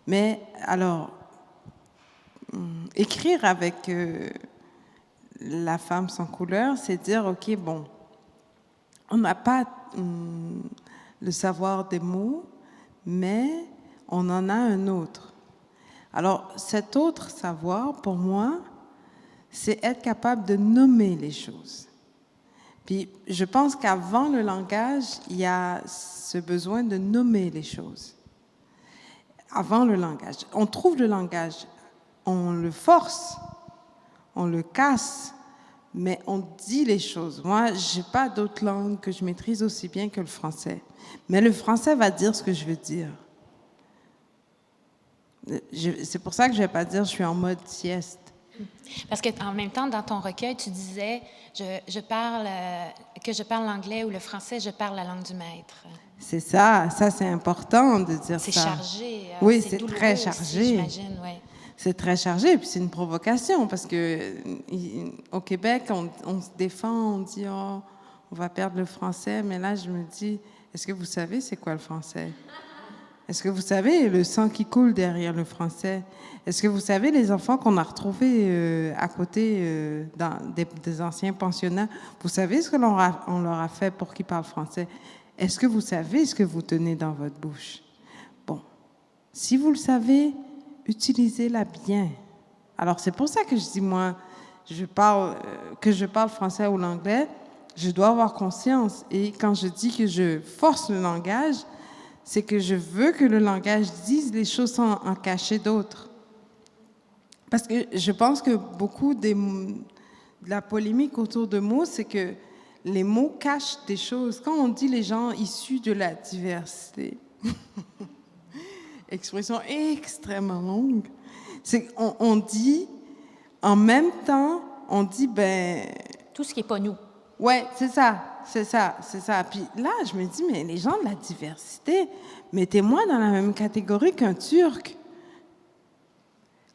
Mais alors, écrire avec la femme sans couleur, c'est dire, OK, bon, on n'a pas le savoir des mots, mais on en a un autre. Alors, cet autre savoir, pour moi, c'est être capable de nommer les choses. Puis, je pense qu'avant le langage, il y a ce besoin de nommer les choses. Avant le langage. On trouve le langage, on le force, on le casse, mais on dit les choses. Moi, je n'ai pas d'autre langue que je maîtrise aussi bien que le français. Mais le français va dire ce que je veux dire. C'est pour ça que je ne vais pas dire je suis en mode sieste. Parce qu'en même temps, dans ton recueil, tu disais que je parle l'anglais ou le français, je parle la langue du maître. C'est ça c'est important de dire ça. C'est chargé. Oui, c'est très chargé. Aussi, j'imagine, oui. C'est très chargé, puis c'est une provocation, parce que au Québec, on se défend, on dit oh, on va perdre le français, mais là, je me dis, est-ce que vous savez c'est quoi le français? Est-ce que vous savez le sang qui coule derrière le français? Est-ce que vous savez les enfants qu'on a retrouvés à côté dans des anciens pensionnats? Vous savez ce que on leur a fait pour qu'ils parlent français? Est-ce que vous savez ce que vous tenez dans votre bouche? Bon, si vous le savez, utilisez-la bien. Alors, c'est pour ça que je dis, moi, que je parle français ou l'anglais, je dois avoir conscience. Et quand je dis que je force le langage, c'est que je veux que le langage dise les choses sans en cacher d'autres. Parce que je pense que beaucoup de la polémique autour de mots, c'est que les mots cachent des choses. Quand on dit les gens issus de la diversité, expression extrêmement longue, c'est qu'on dit, en même temps, on dit, tout ce qui n'est pas nous. Ouais, c'est ça. Puis là, je me dis, mais les gens de la diversité, mettez-moi dans la même catégorie qu'un Turc.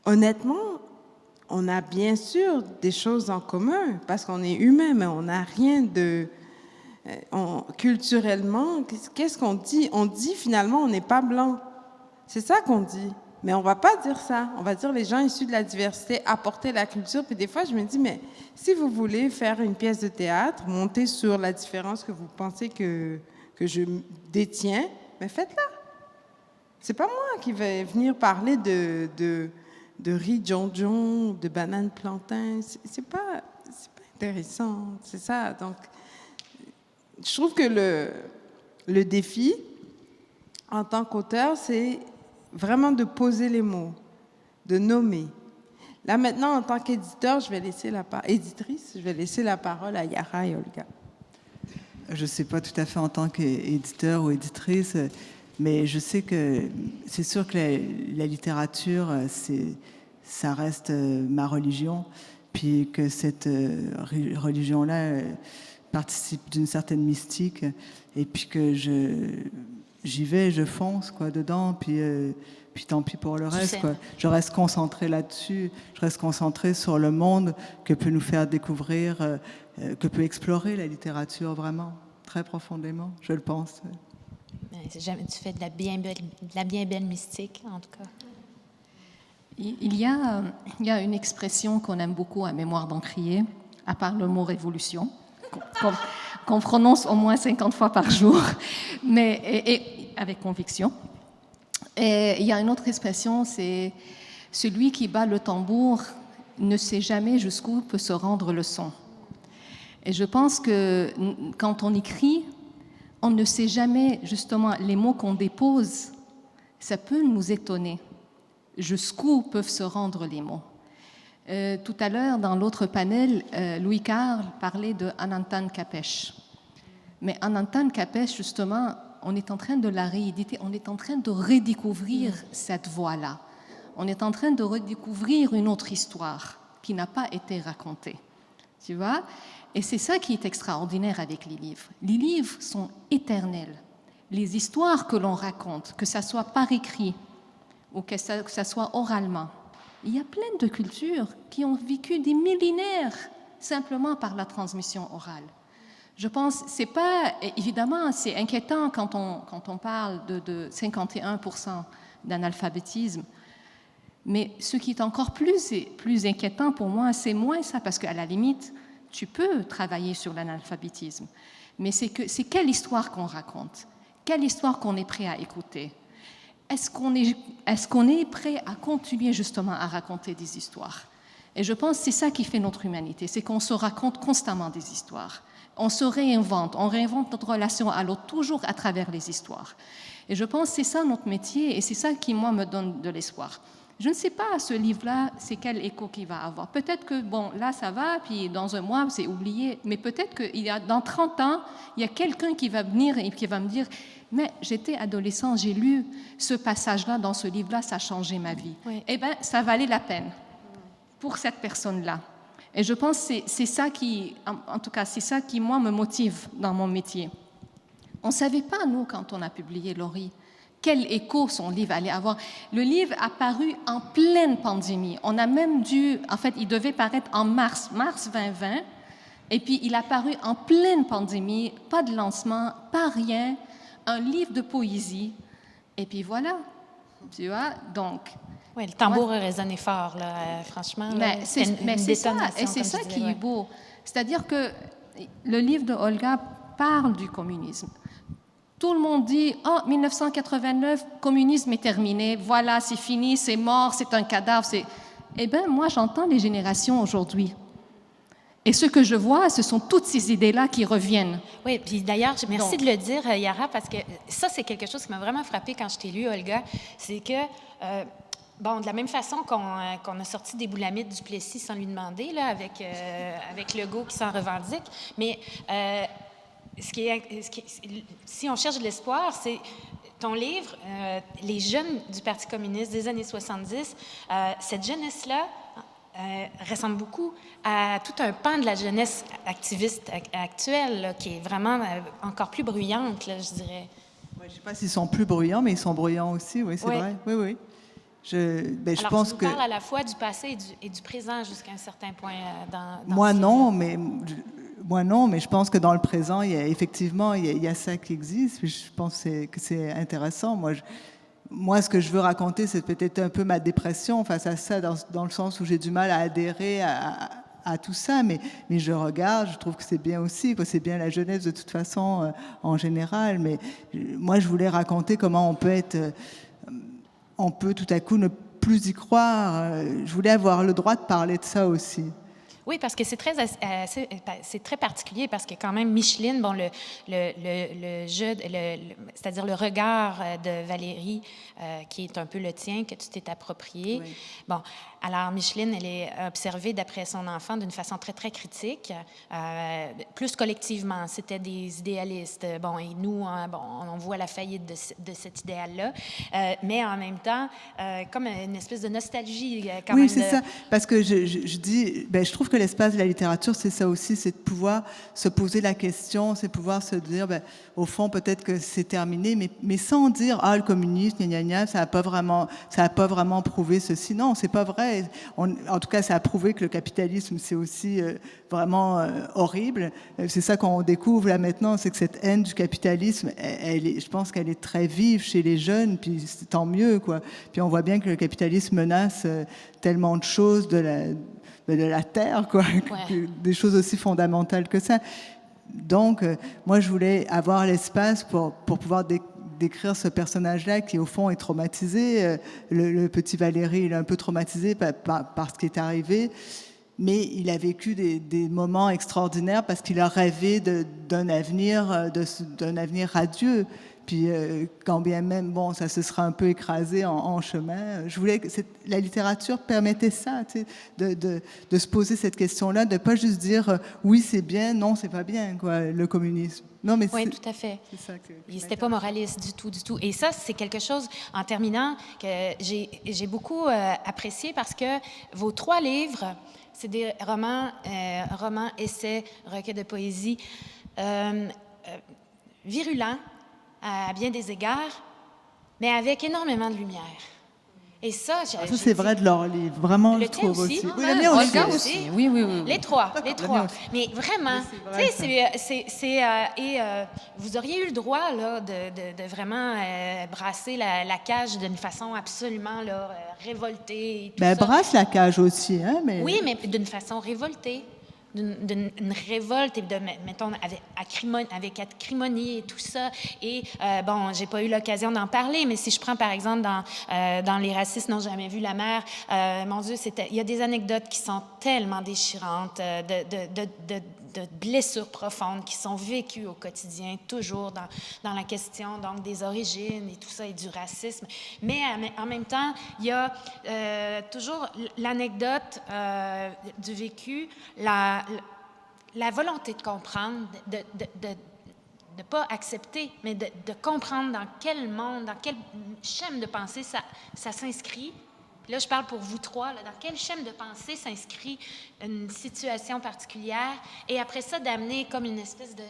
Honnêtement, on a bien sûr des choses en commun, parce qu'on est humain, mais on n'a rien de... culturellement, qu'est-ce qu'on dit? On dit finalement, on n'est pas blanc. C'est ça qu'on dit. Mais on ne va pas dire ça. On va dire les gens issus de la diversité, apporter la culture. Puis des fois, je me dis, mais si vous voulez faire une pièce de théâtre, monter sur la différence que vous pensez que je détiens, mais faites-la. C'est pas moi qui vais venir parler de riz djon-djon, de banane plantain. C'est pas intéressant. C'est ça. Donc, je trouve que le défi, en tant qu'auteur, c'est vraiment de poser les mots, de nommer. Là, maintenant, en tant qu'éditeur, je vais laisser la parole à Yara et Olga. Je ne sais pas tout à fait en tant qu'éditeur ou éditrice, mais je sais que c'est sûr que la littérature, ça reste ma religion, puis que cette religion-là participe d'une certaine mystique, et puis que j'y vais, je fonce dedans, puis tant pis pour le reste. Je reste concentrée là-dessus, je reste concentrée sur le monde que peut nous faire découvrir, que peut explorer la littérature vraiment, très profondément, je le pense. Tu fais de la bien belle mystique, en tout cas. Il y a une expression qu'on aime beaucoup à Mémoire d'Encrier, à part le mot révolution, qu'on prononce au moins 50 fois par jour, et avec conviction. Et il y a une autre expression, c'est « celui qui bat le tambour ne sait jamais jusqu'où peut se rendre le son ». Et je pense que quand on écrit, on ne sait jamais, justement, les mots qu'on dépose, ça peut nous étonner. jusqu'où peuvent se rendre les mots. Tout à l'heure, dans l'autre panel, Louis Carle parlait de Anantan Kapesh. Mais Anantan Kapesh, justement, on est en train de la rééditer, on est en train de redécouvrir cette voix-là. On est en train de redécouvrir une autre histoire qui n'a pas été racontée. Tu vois? Et c'est ça qui est extraordinaire avec les livres. Les livres sont éternels. Les histoires que l'on raconte, que ça soit par écrit ou que ça soit oralement, il y a plein de cultures qui ont vécu des millénaires simplement par la transmission orale. Je pense, c'est pas, évidemment, c'est inquiétant quand on parle de 51% d'analphabétisme, mais ce qui est encore plus inquiétant pour moi, c'est moins ça, parce qu'à la limite, tu peux travailler sur l'analphabétisme, mais c'est quelle histoire qu'on raconte, quelle histoire qu'on est prêt à écouter. Est-ce qu'on est prêt à continuer justement à raconter des histoires? Et je pense que c'est ça qui fait notre humanité, c'est qu'on se raconte constamment des histoires. On se réinvente, on réinvente notre relation à l'autre toujours à travers les histoires. Et je pense que c'est ça notre métier et c'est ça qui, moi, me donne de l'espoir. Je ne sais pas, ce livre-là, c'est quel écho qu'il va avoir. Peut-être que, bon, là, ça va, puis dans un mois, c'est oublié, mais peut-être que dans 30 ans, il y a quelqu'un qui va venir et qui va me dire « Mais j'étais adolescent, j'ai lu ce passage-là dans ce livre-là, ça a changé ma vie. Oui. » Eh bien, ça valait la peine pour cette personne-là. Et je pense que c'est ça qui, en tout cas, c'est ça qui, moi, me motive dans mon métier. On ne savait pas, nous, quand on a publié Laurie, quel écho son livre allait avoir. Le livre a paru en pleine pandémie. On a même en fait, il devait paraître en mars 2020, et puis il a paru en pleine pandémie, pas de lancement, pas rien, un livre de poésie, et puis voilà, tu vois, donc... Oui, le tambour a résonné fort, là, franchement. Mais c'est ça, et c'est ça qui est beau. C'est-à-dire que le livre de Olga parle du communisme. Tout le monde dit « Oh, 1989, communisme est terminé, voilà, c'est fini, c'est mort, c'est un cadavre. » Eh bien, moi, j'entends les générations aujourd'hui. Et ce que je vois, ce sont toutes ces idées-là qui reviennent. Oui, puis d'ailleurs, merci de le dire, Yara, parce que ça, c'est quelque chose qui m'a vraiment frappée quand je t'ai lu, Olga. C'est que... Bon, de la même façon qu'on a sorti des boulamites du Plessis sans lui demander, là, avec Legault qui s'en revendique, mais si on cherche de l'espoir, c'est ton livre, les jeunes du Parti communiste des années 70, cette jeunesse-là ressemble beaucoup à tout un pan de la jeunesse activiste actuelle, là, qui est vraiment encore plus bruyante, là, je dirais. Ouais, je ne sais pas s'ils sont plus bruyants, mais ils sont bruyants aussi, oui, c'est vrai. Oui, oui. Alors, je pense que... parles à la fois du passé et du présent jusqu'à un certain point dans moi, non, mais je pense que dans le présent, il y a ça qui existe. Puis je pense que c'est intéressant. Moi, ce que je veux raconter, c'est peut-être un peu ma dépression face à ça, dans le sens où j'ai du mal à adhérer à tout ça, mais je regarde, je trouve que c'est bien aussi, que c'est bien la jeunesse de toute façon en général. Mais moi, je voulais raconter comment on peut tout à coup ne plus y croire. Je voulais avoir le droit de parler de ça aussi. Oui, parce que c'est très particulier, parce que quand même, Micheline, bon, le jeu, c'est-à-dire le regard de Valérie, qui est un peu le tien, que tu t'es approprié. Oui. Bon, alors Micheline, elle est observée d'après son enfant d'une façon très, très critique, plus collectivement. C'était des idéalistes. Bon, et nous, on voit la faillite de cet idéal-là, mais en même temps, comme une espèce de nostalgie. Quand oui, même c'est ça. Parce que je dis, je trouve que l'espace de la littérature, c'est ça aussi, c'est de pouvoir se poser la question, c'est pouvoir se dire, au fond, peut-être que c'est terminé, mais sans dire, le communisme, gna, gna, gna, ça n'a pas vraiment prouvé ceci. Non, c'est pas vrai. En tout cas, ça a prouvé que le capitalisme, c'est aussi vraiment horrible. C'est ça qu'on découvre là maintenant, c'est que cette haine du capitalisme, je pense qu'elle est très vive chez les jeunes, puis c'est tant mieux, quoi. Puis on voit bien que le capitalisme menace tellement de choses de la terre, quoi, ouais. Des choses aussi fondamentales que ça. Donc, moi, je voulais avoir l'espace pour pouvoir décrire ce personnage-là qui, au fond, est traumatisé. Le petit Valéry, il est un peu traumatisé par ce qui est arrivé, mais il a vécu des moments extraordinaires parce qu'il a rêvé d'un avenir radieux. Puis quand bien même, bon, ça se sera un peu écrasé en chemin. Je voulais que la littérature permettait ça, tu sais, de se poser cette question-là, de ne pas juste dire oui, c'est bien, non, c'est pas bien, quoi, le communisme. Non, mais Oui, tout à fait. C'est ça que C'était pas moraliste du tout, du tout. Et ça, c'est quelque chose, en terminant, que j'ai beaucoup apprécié parce que vos 3 livres, c'est des romans, essais, recueils de poésie, virulents à bien des égards, mais avec énormément de lumière. Et ça, c'est vrai de leur livre, vraiment, je trouve aussi. aussi. Oui, le mien aussi. Olga aussi. Oui. Les trois. Aussi. Mais vraiment, Mais tu sais, vous auriez eu le droit là, de vraiment brasser la cage d'une façon absolument là, révoltée. Et tout ça. Brasse la cage aussi, hein, mais... Oui, mais d'une façon révoltée. D'une révolte, et mettons, avec acrimonie et tout ça. Et, bon, j'ai pas eu l'occasion d'en parler, mais si je prends, par exemple, dans Les racistes n'ont jamais vu la mer, mon Dieu, il y a des anecdotes qui sont tellement déchirantes, de blessures profondes qui sont vécues au quotidien, toujours dans la question donc, des origines et tout ça, et du racisme. Mais en même temps, il y a toujours l'anecdote du vécu, la volonté de comprendre, de pas accepter, mais de comprendre dans quel monde, dans quel schème de pensée ça s'inscrit. Puis là, je parle pour vous 3, là, dans quel schème de pensée s'inscrit une situation particulière, et après ça, d'amener comme une espèce de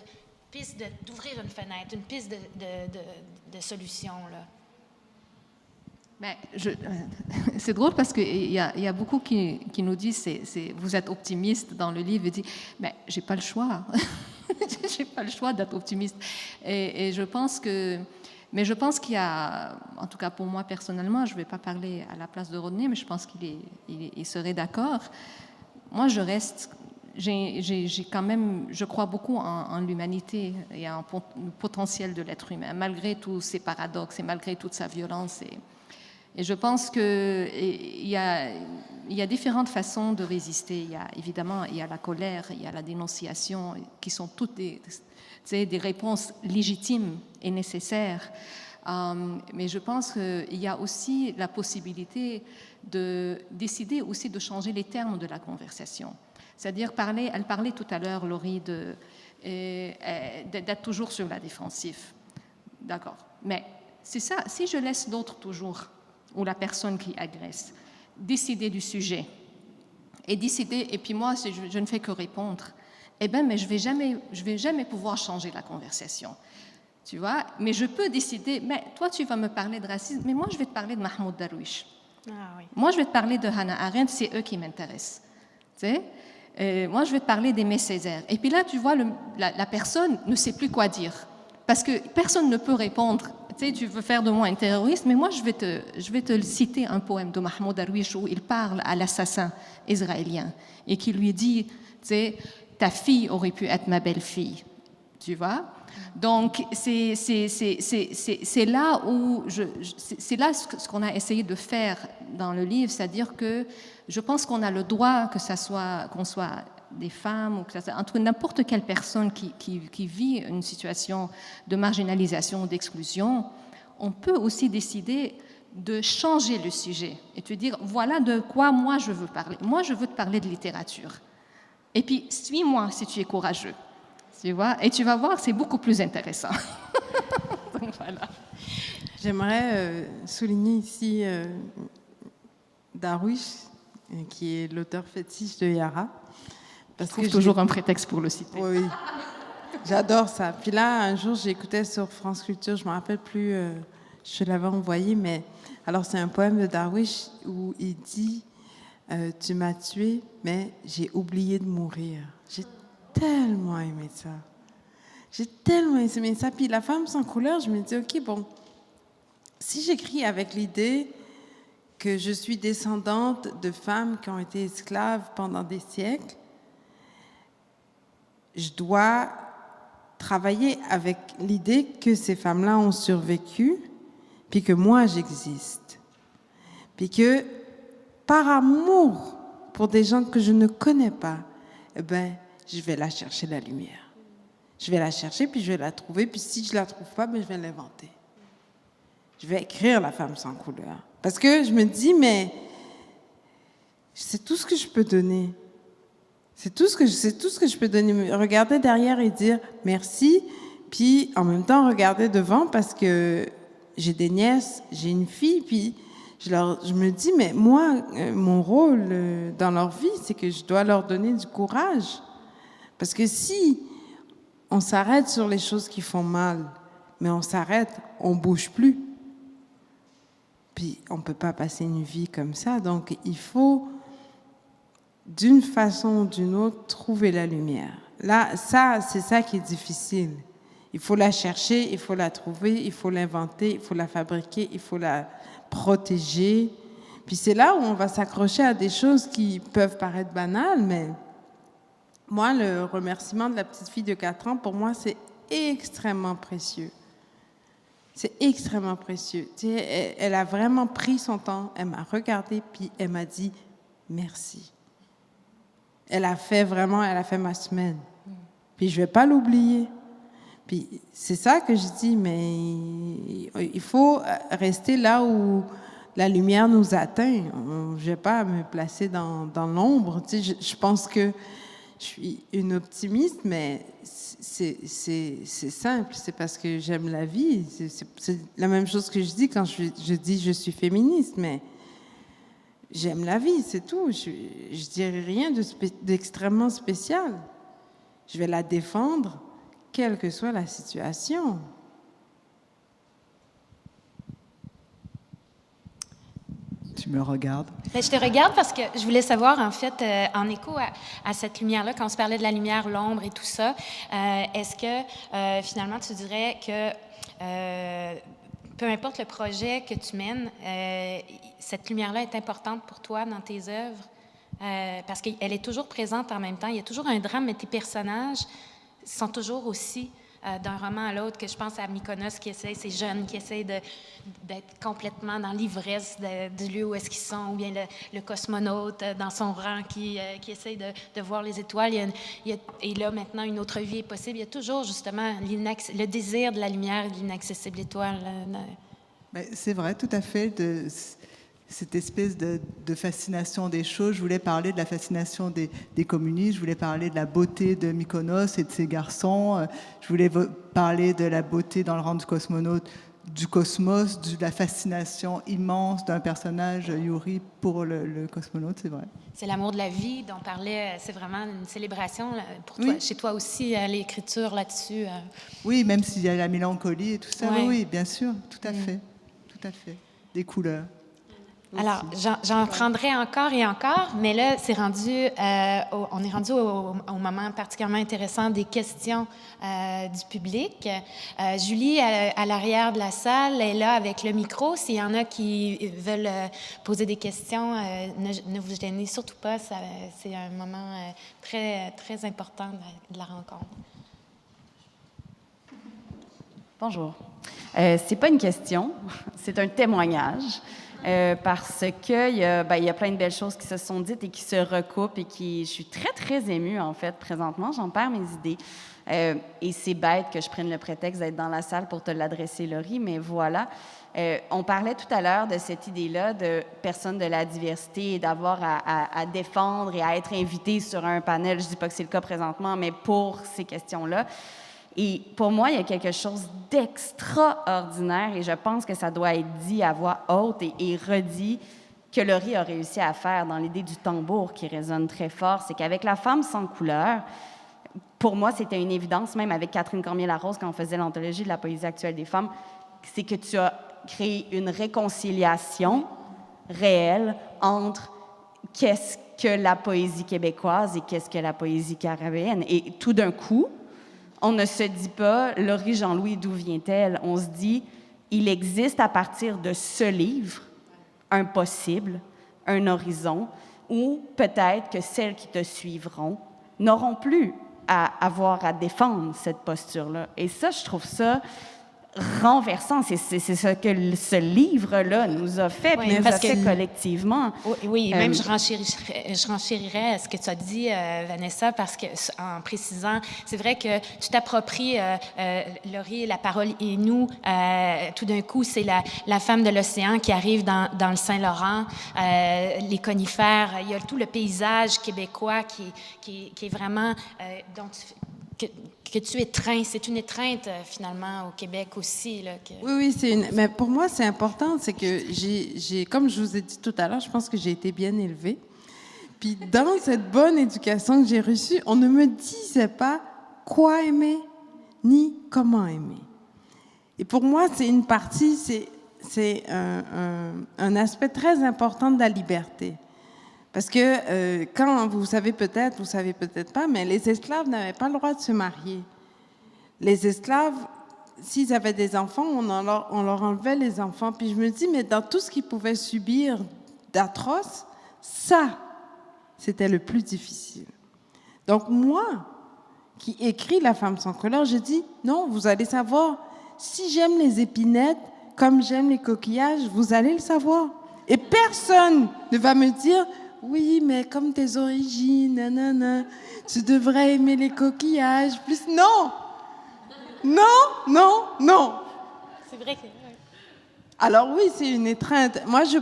piste, d'ouvrir une fenêtre, une piste de solution, là. Ben, c'est drôle parce qu'il y a beaucoup qui nous disent vous êtes optimiste dans le livre, et dit ben, j'ai pas le choix. J'ai pas le choix d'être optimiste. Et je pense qu'il y a, en tout cas pour moi personnellement, je ne vais pas parler à la place de Rodney, mais je pense qu'il serait d'accord. Moi, j'ai quand même, je crois beaucoup en l'humanité et en le potentiel de l'être humain, malgré tous ses paradoxes et malgré toute sa violence. Et je pense qu'il y a différentes façons de résister. Il y a la colère, il y a la dénonciation, qui sont toutes des réponses légitimes et nécessaires. Mais je pense qu'il y a aussi la possibilité de décider aussi de changer les termes de la conversation. C'est-à-dire elle parlait tout à l'heure, Laurie, d'être toujours sur la défensive. D'accord. Mais c'est ça, si je laisse l'autre toujours, ou la personne qui agresse, décider du sujet, et puis moi, je ne fais que répondre, mais je vais jamais pouvoir changer la conversation. Tu vois? Mais je peux décider, mais toi, tu vas me parler de racisme, mais moi, je vais te parler de Mahmoud Darwish. Ah, oui. Moi, je vais te parler de Hannah Arendt, c'est eux qui m'intéressent. Tu sais? Moi, je vais te parler d'Aimé Césaire. Et puis là, tu vois, la personne ne sait plus quoi dire. Parce que personne ne peut répondre. Tu sais, tu veux faire de moi un terroriste, mais moi, je vais te citer un poème de Mahmoud Darwish où il parle à l'assassin israélien et qui lui dit, tu sais, ta fille aurait pu être ma belle-fille. Tu vois? Donc, c'est là où c'est là ce qu'on a essayé de faire dans le livre, c'est-à-dire que je pense qu'on a le droit qu'on soit des femmes ou que ça soit entre n'importe quelle personne qui vit une situation de marginalisation ou d'exclusion, on peut aussi décider de changer le sujet et te dire voilà de quoi moi je veux parler. Moi, je veux te parler de littérature. Et puis, suis-moi si tu es courageux. Tu vois? Et tu vas voir, c'est beaucoup plus intéressant. Donc, voilà. J'aimerais souligner ici Darwish, qui est l'auteur fétiche de Yara. Parce que toujours un prétexte pour le citer. Oui, j'adore ça. Puis là, un jour, j'écoutais sur France Culture, je ne me rappelle plus, je l'avais envoyé, mais alors c'est un poème de Darwish où il dit tu m'as tué, mais j'ai oublié de mourir. J'ai tellement aimé ça. J'ai tellement aimé ça. Puis La femme sans couleur, je me dis, OK, bon, si j'écris avec l'idée que je suis descendante de femmes qui ont été esclaves pendant des siècles, je dois travailler avec l'idée que ces femmes-là ont survécu, puis que moi, j'existe. Puis que, par amour pour des gens que je ne connais pas, je vais là chercher la lumière. Je vais la chercher, puis je vais la trouver, puis si je la trouve pas, ben, je vais l'inventer. Je vais écrire La femme sans couleur. Parce que je me dis, mais c'est tout ce que je peux donner. C'est tout ce que je peux donner. Regarder derrière et dire merci, puis en même temps regarder devant parce que j'ai des nièces, j'ai une fille, puis je me dis, mais moi, mon rôle dans leur vie, c'est que je dois leur donner du courage. Parce que si on s'arrête sur les choses qui font mal, mais on s'arrête, on bouge plus. Puis on peut pas passer une vie comme ça. Donc il faut, d'une façon ou d'une autre, trouver la lumière. Là, c'est ça qui est difficile. Il faut la chercher, il faut la trouver, il faut l'inventer, il faut la fabriquer, il faut la protéger. Puis c'est là où on va s'accrocher à des choses qui peuvent paraître banales, mais moi, le remerciement de la petite fille de 4 ans, pour moi, c'est extrêmement précieux. C'est extrêmement précieux. Tu sais, elle a vraiment pris son temps, elle m'a regardée, puis elle m'a dit merci. Elle a fait ma semaine. Puis je vais pas l'oublier. Puis c'est ça que je dis, mais il faut rester là où la lumière nous atteint. Je vais pas me placer dans l'ombre. Tu sais, je pense que je suis une optimiste, mais c'est simple. C'est parce que j'aime la vie. C'est la même chose que je dis quand je dis je suis féministe, mais j'aime la vie, c'est tout. Je dirais rien d'extrêmement spécial. Je vais la défendre, quelle que soit la situation. Tu me regardes. Bien, je te regarde parce que je voulais savoir, en fait, en écho à cette lumière-là, quand on se parlait de la lumière, l'ombre et tout ça, est-ce que finalement tu dirais que peu importe le projet que tu mènes, cette lumière-là est importante pour toi dans tes œuvres? Parce qu'elle est toujours présente en même temps. Il y a toujours un drame, mais tes personnages sont toujours aussi d'un roman à l'autre, que je pense à Mykonos qui essaie, ces jeunes qui essayent d'être complètement dans l'ivresse du lieu où est-ce qu'ils sont, ou bien le cosmonaute dans son rang qui essaie de voir les étoiles. Et là, maintenant, une autre vie est possible. Il y a toujours, justement, le désir de la lumière et de l'inaccessible étoile. C'est vrai, tout à fait, cette espèce de fascination des choses. Je voulais parler de la fascination des communistes, je voulais parler de la beauté de Mykonos et de ses garçons, je voulais parler de la beauté dans le rang du cosmonaute, du cosmos, de la fascination immense d'un personnage, Yuri, pour le cosmonaute, c'est vrai. C'est l'amour de la vie dont on parlait, c'est vraiment une célébration pour toi, chez toi aussi, l'écriture là-dessus. Oui, même s'il y a la mélancolie et tout ça, ouais. oui, bien sûr, tout à fait, tout à fait. Des couleurs. Alors, j'en prendrai encore et encore, mais là, on est rendu au moment particulièrement intéressant des questions du public. Julie, à l'arrière de la salle, est là avec le micro. S'il y en a qui veulent poser des questions, ne vous gênez surtout pas. C'est un moment très, très important de la rencontre. Bonjour. C'est pas une question, c'est un témoignage. Parce qu'il y a plein de belles choses qui se sont dites et qui se recoupent et je suis très, très émue, en fait, présentement. J'en perds mes idées. Et c'est bête que je prenne le prétexte d'être dans la salle pour te l'adresser, Laurie, mais voilà. On parlait tout à l'heure de cette idée-là de personnes de la diversité et d'avoir à défendre et à être invité sur un panel. Je dis pas que c'est le cas présentement, mais pour ces questions-là. Et pour moi, il y a quelque chose d'extraordinaire et je pense que ça doit être dit à voix haute et redit que Laurie a réussi à faire dans l'idée du tambour qui résonne très fort. C'est qu'avec La femme sans couleur, pour moi, c'était une évidence, même avec Catherine Cormier-Larose, quand on faisait l'anthologie de la poésie actuelle des femmes, c'est que tu as créé une réconciliation réelle entre qu'est-ce que la poésie québécoise et qu'est-ce que la poésie caribéenne. Et tout d'un coup, on ne se dit pas « Laurie Jean-Louis, d'où vient-elle? » On se dit « Il existe à partir de ce livre un possible, un horizon, où peut-être que celles qui te suivront n'auront plus à avoir à défendre cette posture-là. » Et ça, je trouve ça renversant. C'est ce que ce livre-là nous a fait, puis Oui, nous parce a fait que- collectivement. Oui, même Euh, je renchérirais à ce que tu as dit, Vanessa, parce que en précisant, c'est vrai que tu t'appropries, Laurie, la parole et nous, tout d'un coup, c'est la femme de l'océan qui arrive dans le Saint-Laurent, les conifères, il y a tout le paysage québécois qui est vraiment dont que tu étreins. C'est une étreinte, finalement, au Québec aussi. Là, Oui, mais pour moi, c'est important, c'est que comme je vous ai dit tout à l'heure, je pense que j'ai été bien élevée. Puis dans cette bonne éducation que j'ai reçue, on ne me disait pas quoi aimer, ni comment aimer. Et pour moi, c'est une partie, c'est un aspect très important de la liberté. Parce que quand, vous savez peut-être pas, mais les esclaves n'avaient pas le droit de se marier. Les esclaves, s'ils avaient des enfants, on leur enlevait les enfants. Puis je me dis, mais dans tout ce qu'ils pouvaient subir d'atroce, ça, c'était le plus difficile. Donc moi, qui écris La femme sans couleur, je dis, non, vous allez savoir, si j'aime les épinettes comme j'aime les coquillages, vous allez le savoir. Et personne ne va me dire, oui, mais comme tes origines, nanana, tu devrais aimer les coquillages. Plus, non! Non, non, non! C'est vrai que... Alors oui, c'est une étreinte. Moi, je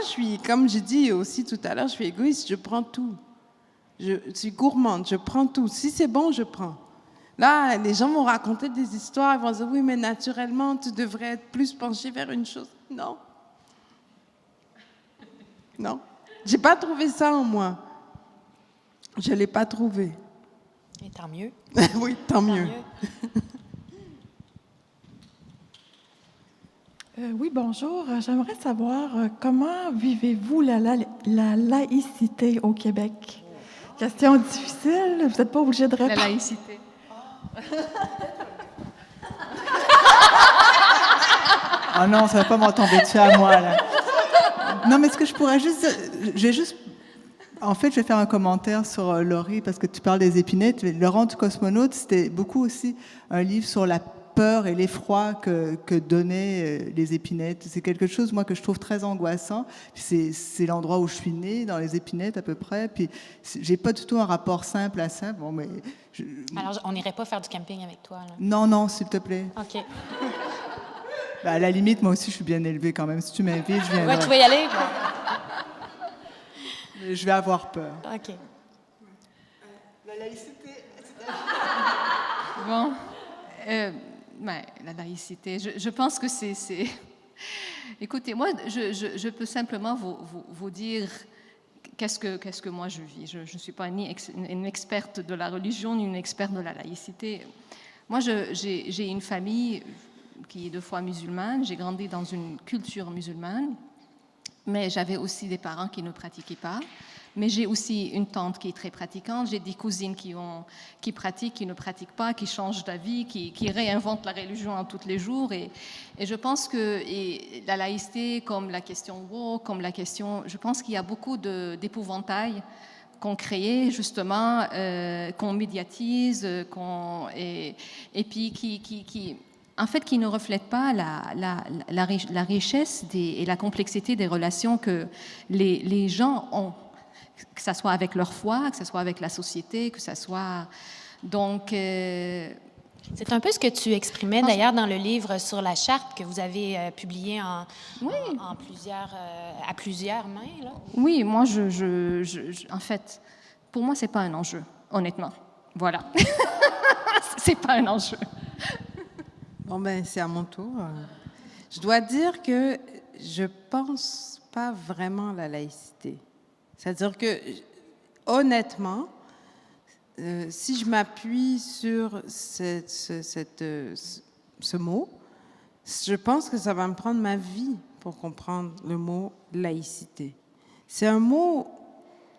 suis, comme j'ai dit aussi tout à l'heure, je suis égoïste, je prends tout. Je suis gourmande, je prends tout. Si c'est bon, je prends. Là, les gens vont raconter des histoires, ils vont dire, oui, mais naturellement, tu devrais être plus penché vers une chose. Non. Non. J'ai pas trouvé ça en moi. Je l'ai pas trouvé. Et tant mieux. Oui, tant mieux. Oui, bonjour. J'aimerais savoir comment vivez-vous la laïcité au Québec? Question difficile, vous n'êtes pas obligé de répondre. La laïcité. Ah non, ça va pas m'en tomber dessus à moi, là. Non, mais ce que je pourrais juste... En fait, je vais faire un commentaire sur Laurie, parce que tu parles des épinettes. Laurent du Cosmonaute, c'était beaucoup aussi un livre sur la peur et l'effroi que donnaient les épinettes. C'est quelque chose, moi, que je trouve très angoissant. Puis c'est l'endroit où je suis née, dans les épinettes, à peu près. Puis j'ai pas du tout un rapport simple à ça. Bon, mais Alors, on n'irait pas faire du camping avec toi, là. non, s'il te plaît. OK. Ben, à la limite, moi aussi, je suis bien élevée quand même. Si tu m'invites, je viendrai. Ouais, tu vas y aller? Mais je vais avoir peur. OK. La laïcité... Bon. La laïcité, je pense que c'est... Écoutez, moi, je peux simplement vous dire qu'est-ce que moi je vis. Je ne suis pas ni une experte de la religion, ni une experte de la laïcité. Moi, j'ai une famille qui est 2 fois musulmane. J'ai grandi dans une culture musulmane, mais j'avais aussi des parents qui ne pratiquaient pas. Mais j'ai aussi une tante qui est très pratiquante. J'ai des cousines qui pratiquent, qui ne pratiquent pas, qui changent d'avis, qui réinventent la religion en tous les jours. Et je pense que la laïcité, comme la question woke, je pense qu'il y a beaucoup d'épouvantail qu'on crée justement, qu'on médiatise, et puis qui ne reflète pas la richesse et la complexité des relations que les gens ont, que ce soit avec leur foi, que ce soit avec la société, que ce soit... Donc... C'est un peu ce que tu exprimais d'ailleurs dans le livre sur la charte que vous avez publié à plusieurs mains. Là. Oui, moi, en fait, pour moi, c'est pas un enjeu, honnêtement. Voilà. C'est pas un enjeu. Bon, ben, c'est à mon tour. Je dois dire que je pense pas vraiment à la laïcité. C'est-à-dire que, honnêtement, si je m'appuie sur ce mot, je pense que ça va me prendre ma vie pour comprendre le mot laïcité. C'est un mot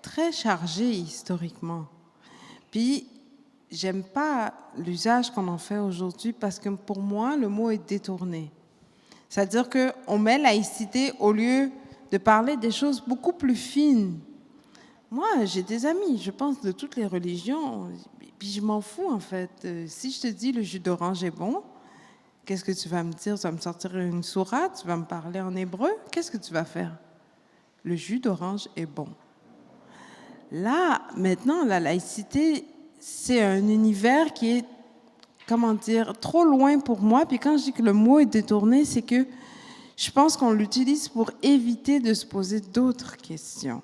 très chargé historiquement. Puis, j'aime pas l'usage qu'on en fait aujourd'hui parce que pour moi, le mot est détourné. C'est-à-dire qu'on met laïcité au lieu de parler des choses beaucoup plus fines. Moi, j'ai des amis, je pense, de toutes les religions, puis je m'en fous, en fait. Si je te dis le jus d'orange est bon, Qu'est-ce que tu vas me dire? Tu vas me sortir une sourate? Tu vas me parler en hébreu? Qu'est-ce que tu vas faire? Le jus d'orange est bon. Là, maintenant, la laïcité, c'est un univers qui est, comment dire, trop loin pour moi. Puis quand je dis que le mot est détourné, c'est que je pense qu'on l'utilise pour éviter de se poser d'autres questions.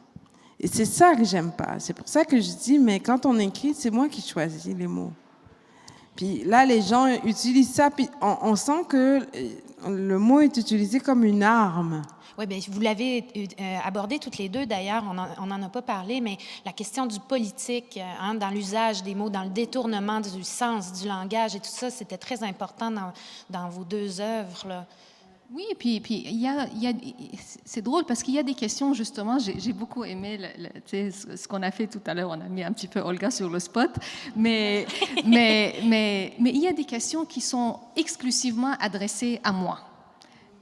Et c'est ça que j'aime pas. C'est pour ça que je dis, mais quand on écrit, c'est moi qui choisis les mots. Puis là, les gens utilisent ça, puis on sent que le mot est utilisé comme une arme. Oui, bien, vous l'avez abordé toutes les deux, d'ailleurs, on n'en a pas parlé, mais la question du politique, dans l'usage des mots, dans le détournement du sens, du langage et tout ça, c'était très important dans vos deux œuvres, là. Oui, puis c'est drôle parce qu'il y a des questions, justement, j'ai beaucoup aimé ce qu'on a fait tout à l'heure, on a mis un petit peu Olga sur le spot, mais il y a des questions qui sont exclusivement adressées à moi.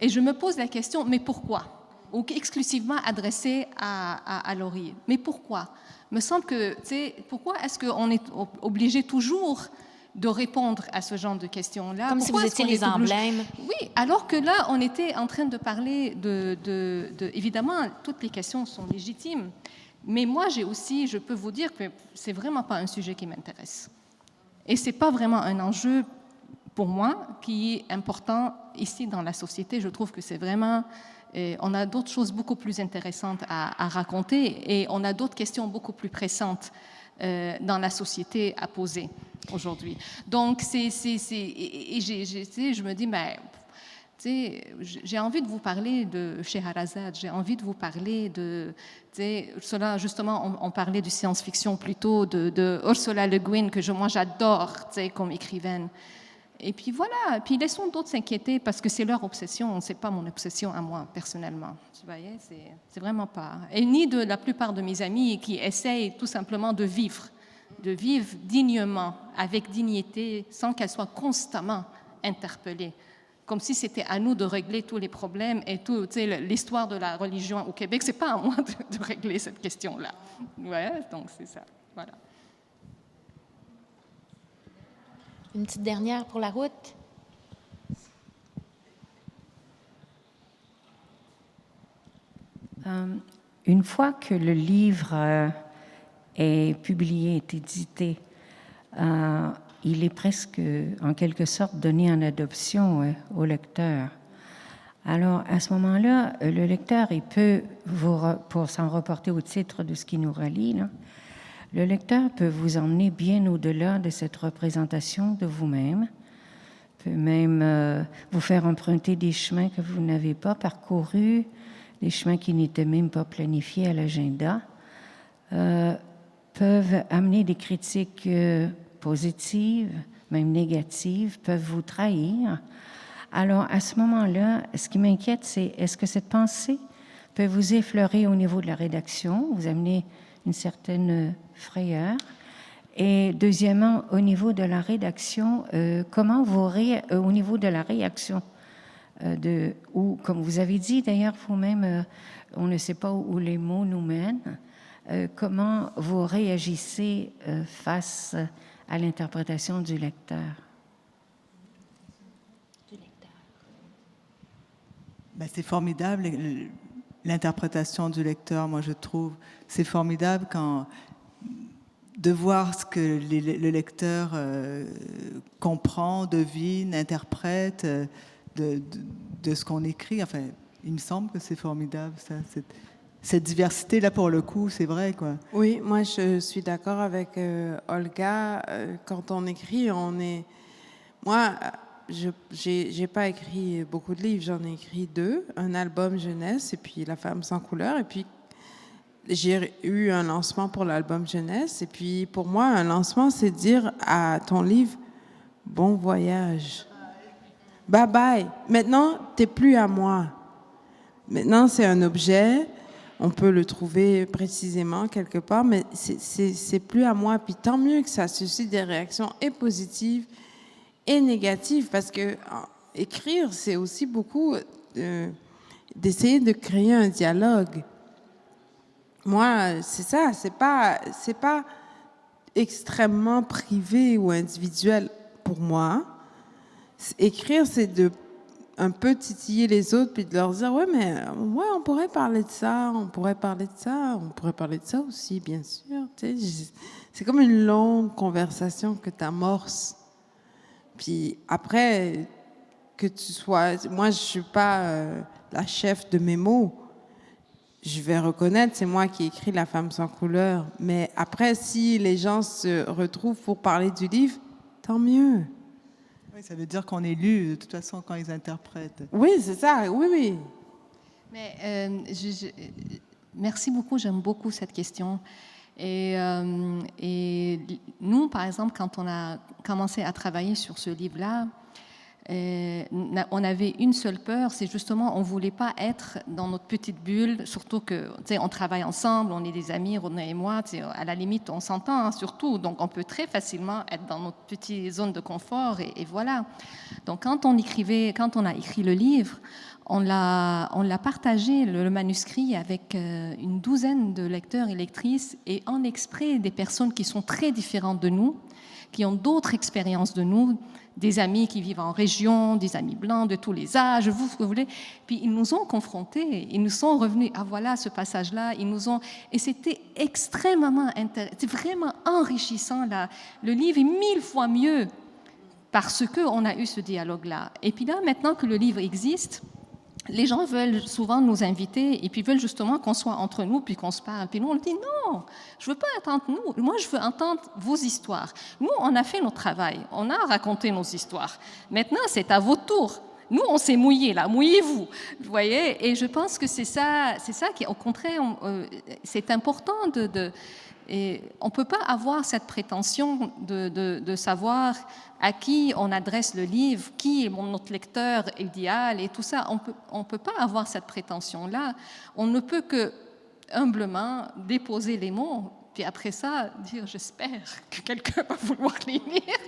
Et je me pose la question, mais pourquoi? Ou exclusivement adressée à Laurie. Mais pourquoi? Me semble que, pourquoi est-ce qu'on est obligé toujours de répondre à ce genre de questions-là? Comme pourquoi si vous étiez les emblèmes. Oui, alors que là, on était en train de parler évidemment, toutes les questions sont légitimes, mais moi, je peux vous dire que c'est vraiment pas un sujet qui m'intéresse. Et c'est pas vraiment un enjeu pour moi, qui est important ici dans la société. Je trouve que c'est vraiment... on a d'autres choses beaucoup plus intéressantes à raconter et on a d'autres questions beaucoup plus pressantes dans la société à poser aujourd'hui. Donc, je me dis, ben, j'ai envie de vous parler de Scheherazade, j'ai envie de vous parler de... Cela, justement, on parlait de science-fiction plutôt, de Ursula Le Guin, que moi j'adore comme écrivaine. Et puis voilà, puis laissons d'autres s'inquiéter parce que c'est leur obsession, c'est pas mon obsession à moi personnellement. Vous voyez, c'est vraiment pas. Et ni de la plupart de mes amis qui essayent tout simplement de vivre dignement, avec dignité, sans qu'elles soient constamment interpellées. Comme si c'était à nous de régler tous les problèmes et tout, l'histoire de la religion au Québec, c'est pas à moi de régler cette question-là. Ouais, donc c'est ça. Voilà. Une petite dernière pour la route. Une fois que le livre est publié, est édité, il est presque, en quelque sorte, donné en adoption au lecteur. Alors, à ce moment-là, le lecteur, il peut, pour s'en reporter au titre de ce qui nous relie, là, le lecteur peut vous emmener bien au-delà de cette représentation de vous-même, peut même vous faire emprunter des chemins que vous n'avez pas parcourus, des chemins qui n'étaient même pas planifiés à l'agenda, peuvent amener des critiques positives, même négatives, peuvent vous trahir. Alors, à ce moment-là, ce qui m'inquiète, c'est est-ce que cette pensée peut vous effleurer au niveau de la rédaction, vous amener une certaine frayeur. Et deuxièmement, au niveau de la rédaction, comment vous au niveau de la réaction, ou comme vous avez dit d'ailleurs vous-même, on ne sait pas où les mots nous mènent, comment vous réagissez face à l'interprétation du lecteur? Ben, c'est formidable, l'interprétation du lecteur, moi je trouve. C'est formidable de voir ce que le lecteur comprend, devine, interprète de ce qu'on écrit. Enfin, il me semble que c'est formidable, ça. Cette diversité-là, pour le coup, c'est vrai, quoi. Oui, moi je suis d'accord avec Olga. Quand on écrit, Moi, j'ai pas écrit beaucoup de livres, j'en ai écrit 2, un album jeunesse et puis La femme sans couleur. Et puis, j'ai eu un lancement pour l'album jeunesse. Et puis, pour moi, un lancement, c'est dire à ton livre, bon voyage. Bye bye. Maintenant, t'es plus à moi. Maintenant, c'est un objet. On peut le trouver précisément quelque part, mais c'est plus à moi. Puis tant mieux que ça suscite des réactions et positives et négatives, parce que écrire, c'est aussi beaucoup d'essayer de créer un dialogue. Moi, c'est ça, c'est pas extrêmement privé ou individuel pour moi. Écrire, c'est de un peu titiller les autres puis de leur dire ouais, on pourrait parler de ça, on pourrait parler de ça, on pourrait parler de ça aussi, bien sûr. Tu sais, c'est comme une longue conversation que tu amorces. Puis après, que tu sois... Moi, je suis pas la chef de mes mots. Je vais reconnaître, c'est moi qui ai écrit La femme sans couleur. Mais après, si les gens se retrouvent pour parler du livre, tant mieux. Oui, ça veut dire qu'on est lu, de toute façon, quand ils interprètent. Oui, c'est ça, oui. Mais merci beaucoup, j'aime beaucoup cette question. Et nous, par exemple, quand on a commencé à travailler sur ce livre-là, on avait une seule peur, c'est justement on ne voulait pas être dans notre petite bulle, surtout que on travaille ensemble, on est des amis, Rodney et moi, à la limite on s'entend surtout, donc on peut très facilement être dans notre petite zone de confort et voilà. Donc quand on a écrit le livre, on l'a partagé, le manuscrit, avec une douzaine de lecteurs et lectrices et en exprès des personnes qui sont très différentes de nous, qui ont d'autres expériences de nous, des amis qui vivent en région, des amis blancs de tous les âges, vous, ce que vous voulez. Puis ils nous ont confrontés, ils nous sont revenus, ah voilà ce passage-là, et c'était extrêmement intéressant, c'est vraiment enrichissant là. Le livre est 1000 fois mieux parce qu'on a eu ce dialogue-là. Et puis là, maintenant que le livre existe, les gens veulent souvent nous inviter et puis veulent justement qu'on soit entre nous puis qu'on se parle. Puis nous, on dit non, je veux pas entendre nous. Moi, je veux entendre vos histoires. Nous, on a fait notre travail. On a raconté nos histoires. Maintenant, c'est à votre tour. Nous, on s'est mouillés, là. Mouillez-vous. Vous voyez? Et je pense que c'est ça qui, au contraire, c'est important et on ne peut pas avoir cette prétention de savoir à qui on adresse le livre, qui est notre lecteur idéal et tout ça. On ne peut pas avoir cette prétention-là. On ne peut que humblement déposer les mots, puis après ça, dire « j'espère que quelqu'un va vouloir les lire ».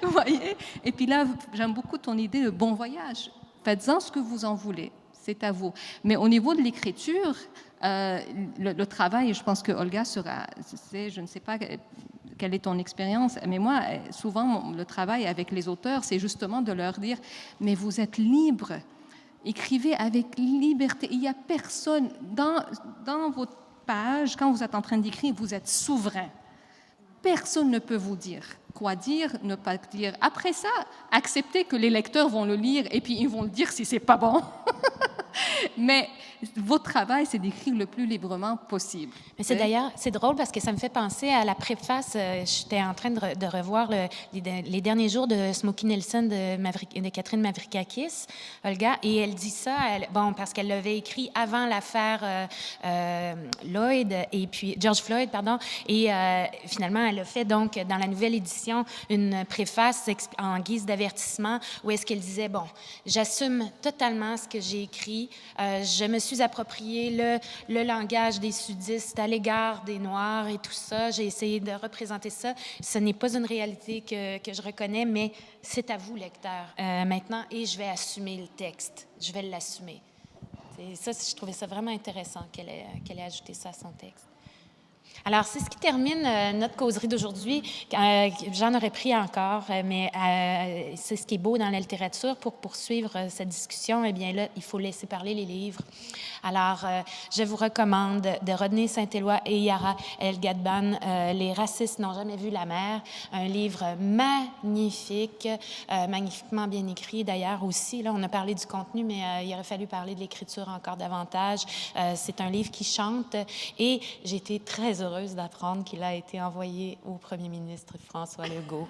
Vous voyez? Et puis là, j'aime beaucoup ton idée de bon voyage. Faites-en ce que vous en voulez. C'est à vous. Mais au niveau de l'écriture, le travail, je pense que Olga je ne sais pas quelle est ton expérience, mais moi, souvent, le travail avec les auteurs, c'est justement de leur dire, mais vous êtes libres, écrivez avec liberté. Il n'y a personne, dans votre page, quand vous êtes en train d'écrire, vous êtes souverain. Personne ne peut vous dire quoi dire, ne pas dire. Après ça, acceptez que les lecteurs vont le lire et puis ils vont le dire si c'est pas bon. Mais votre travail, c'est d'écrire le plus librement possible. Mais c'est drôle parce que ça me fait penser à la préface. J'étais en train de revoir les derniers jours de Smokey Nelson de Catherine Mavrickakis, Olga, et elle dit ça, parce qu'elle l'avait écrit avant l'affaire George Floyd, pardon, et finalement, elle a fait donc dans la nouvelle édition une préface en guise d'avertissement où est-ce qu'elle disait, j'assume totalement ce que j'ai écrit, je me suis approprié le langage des sudistes à l'égard des Noirs et tout ça. J'ai essayé de représenter ça. Ce n'est pas une réalité que je reconnais, mais c'est à vous, lecteur, maintenant, et je vais assumer le texte. Je vais l'assumer. Ça, je trouvais ça vraiment intéressant qu'elle ait ajouté ça à son texte. Alors, c'est ce qui termine notre causerie d'aujourd'hui. J'en aurais pris encore, mais c'est ce qui est beau dans la littérature. Pour poursuivre cette discussion, eh bien là, il faut laisser parler les livres. Alors, je vous recommande de Rodney Saint-Éloi et Yara El-Gadban, « Les racistes n'ont jamais vu la mer », un livre magnifique, magnifiquement bien écrit d'ailleurs aussi. Là, on a parlé du contenu, mais il aurait fallu parler de l'écriture encore davantage. C'est un livre qui chante et j'ai été très heureuse d'apprendre qu'il a été envoyé au premier ministre François Legault.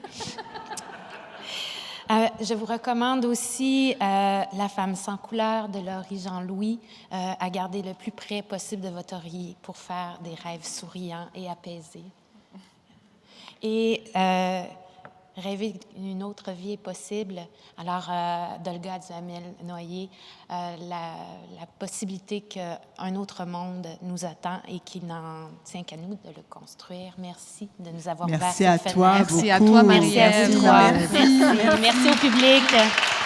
Je vous recommande aussi La femme sans couleur de Laurie Jean-Louis, à garder le plus près possible de votre oreiller pour faire des rêves souriants et apaisés. Et Rêver une autre vie est possible. Alors, d'Olga Duhamel-Noyer, la possibilité qu'un autre monde nous attend et qu'il n'en tient qu'à nous de le construire. Merci de nous avoir ouvert cette fenêtre. Merci à toi, Merci à toi, Marie-Ève. Merci au public.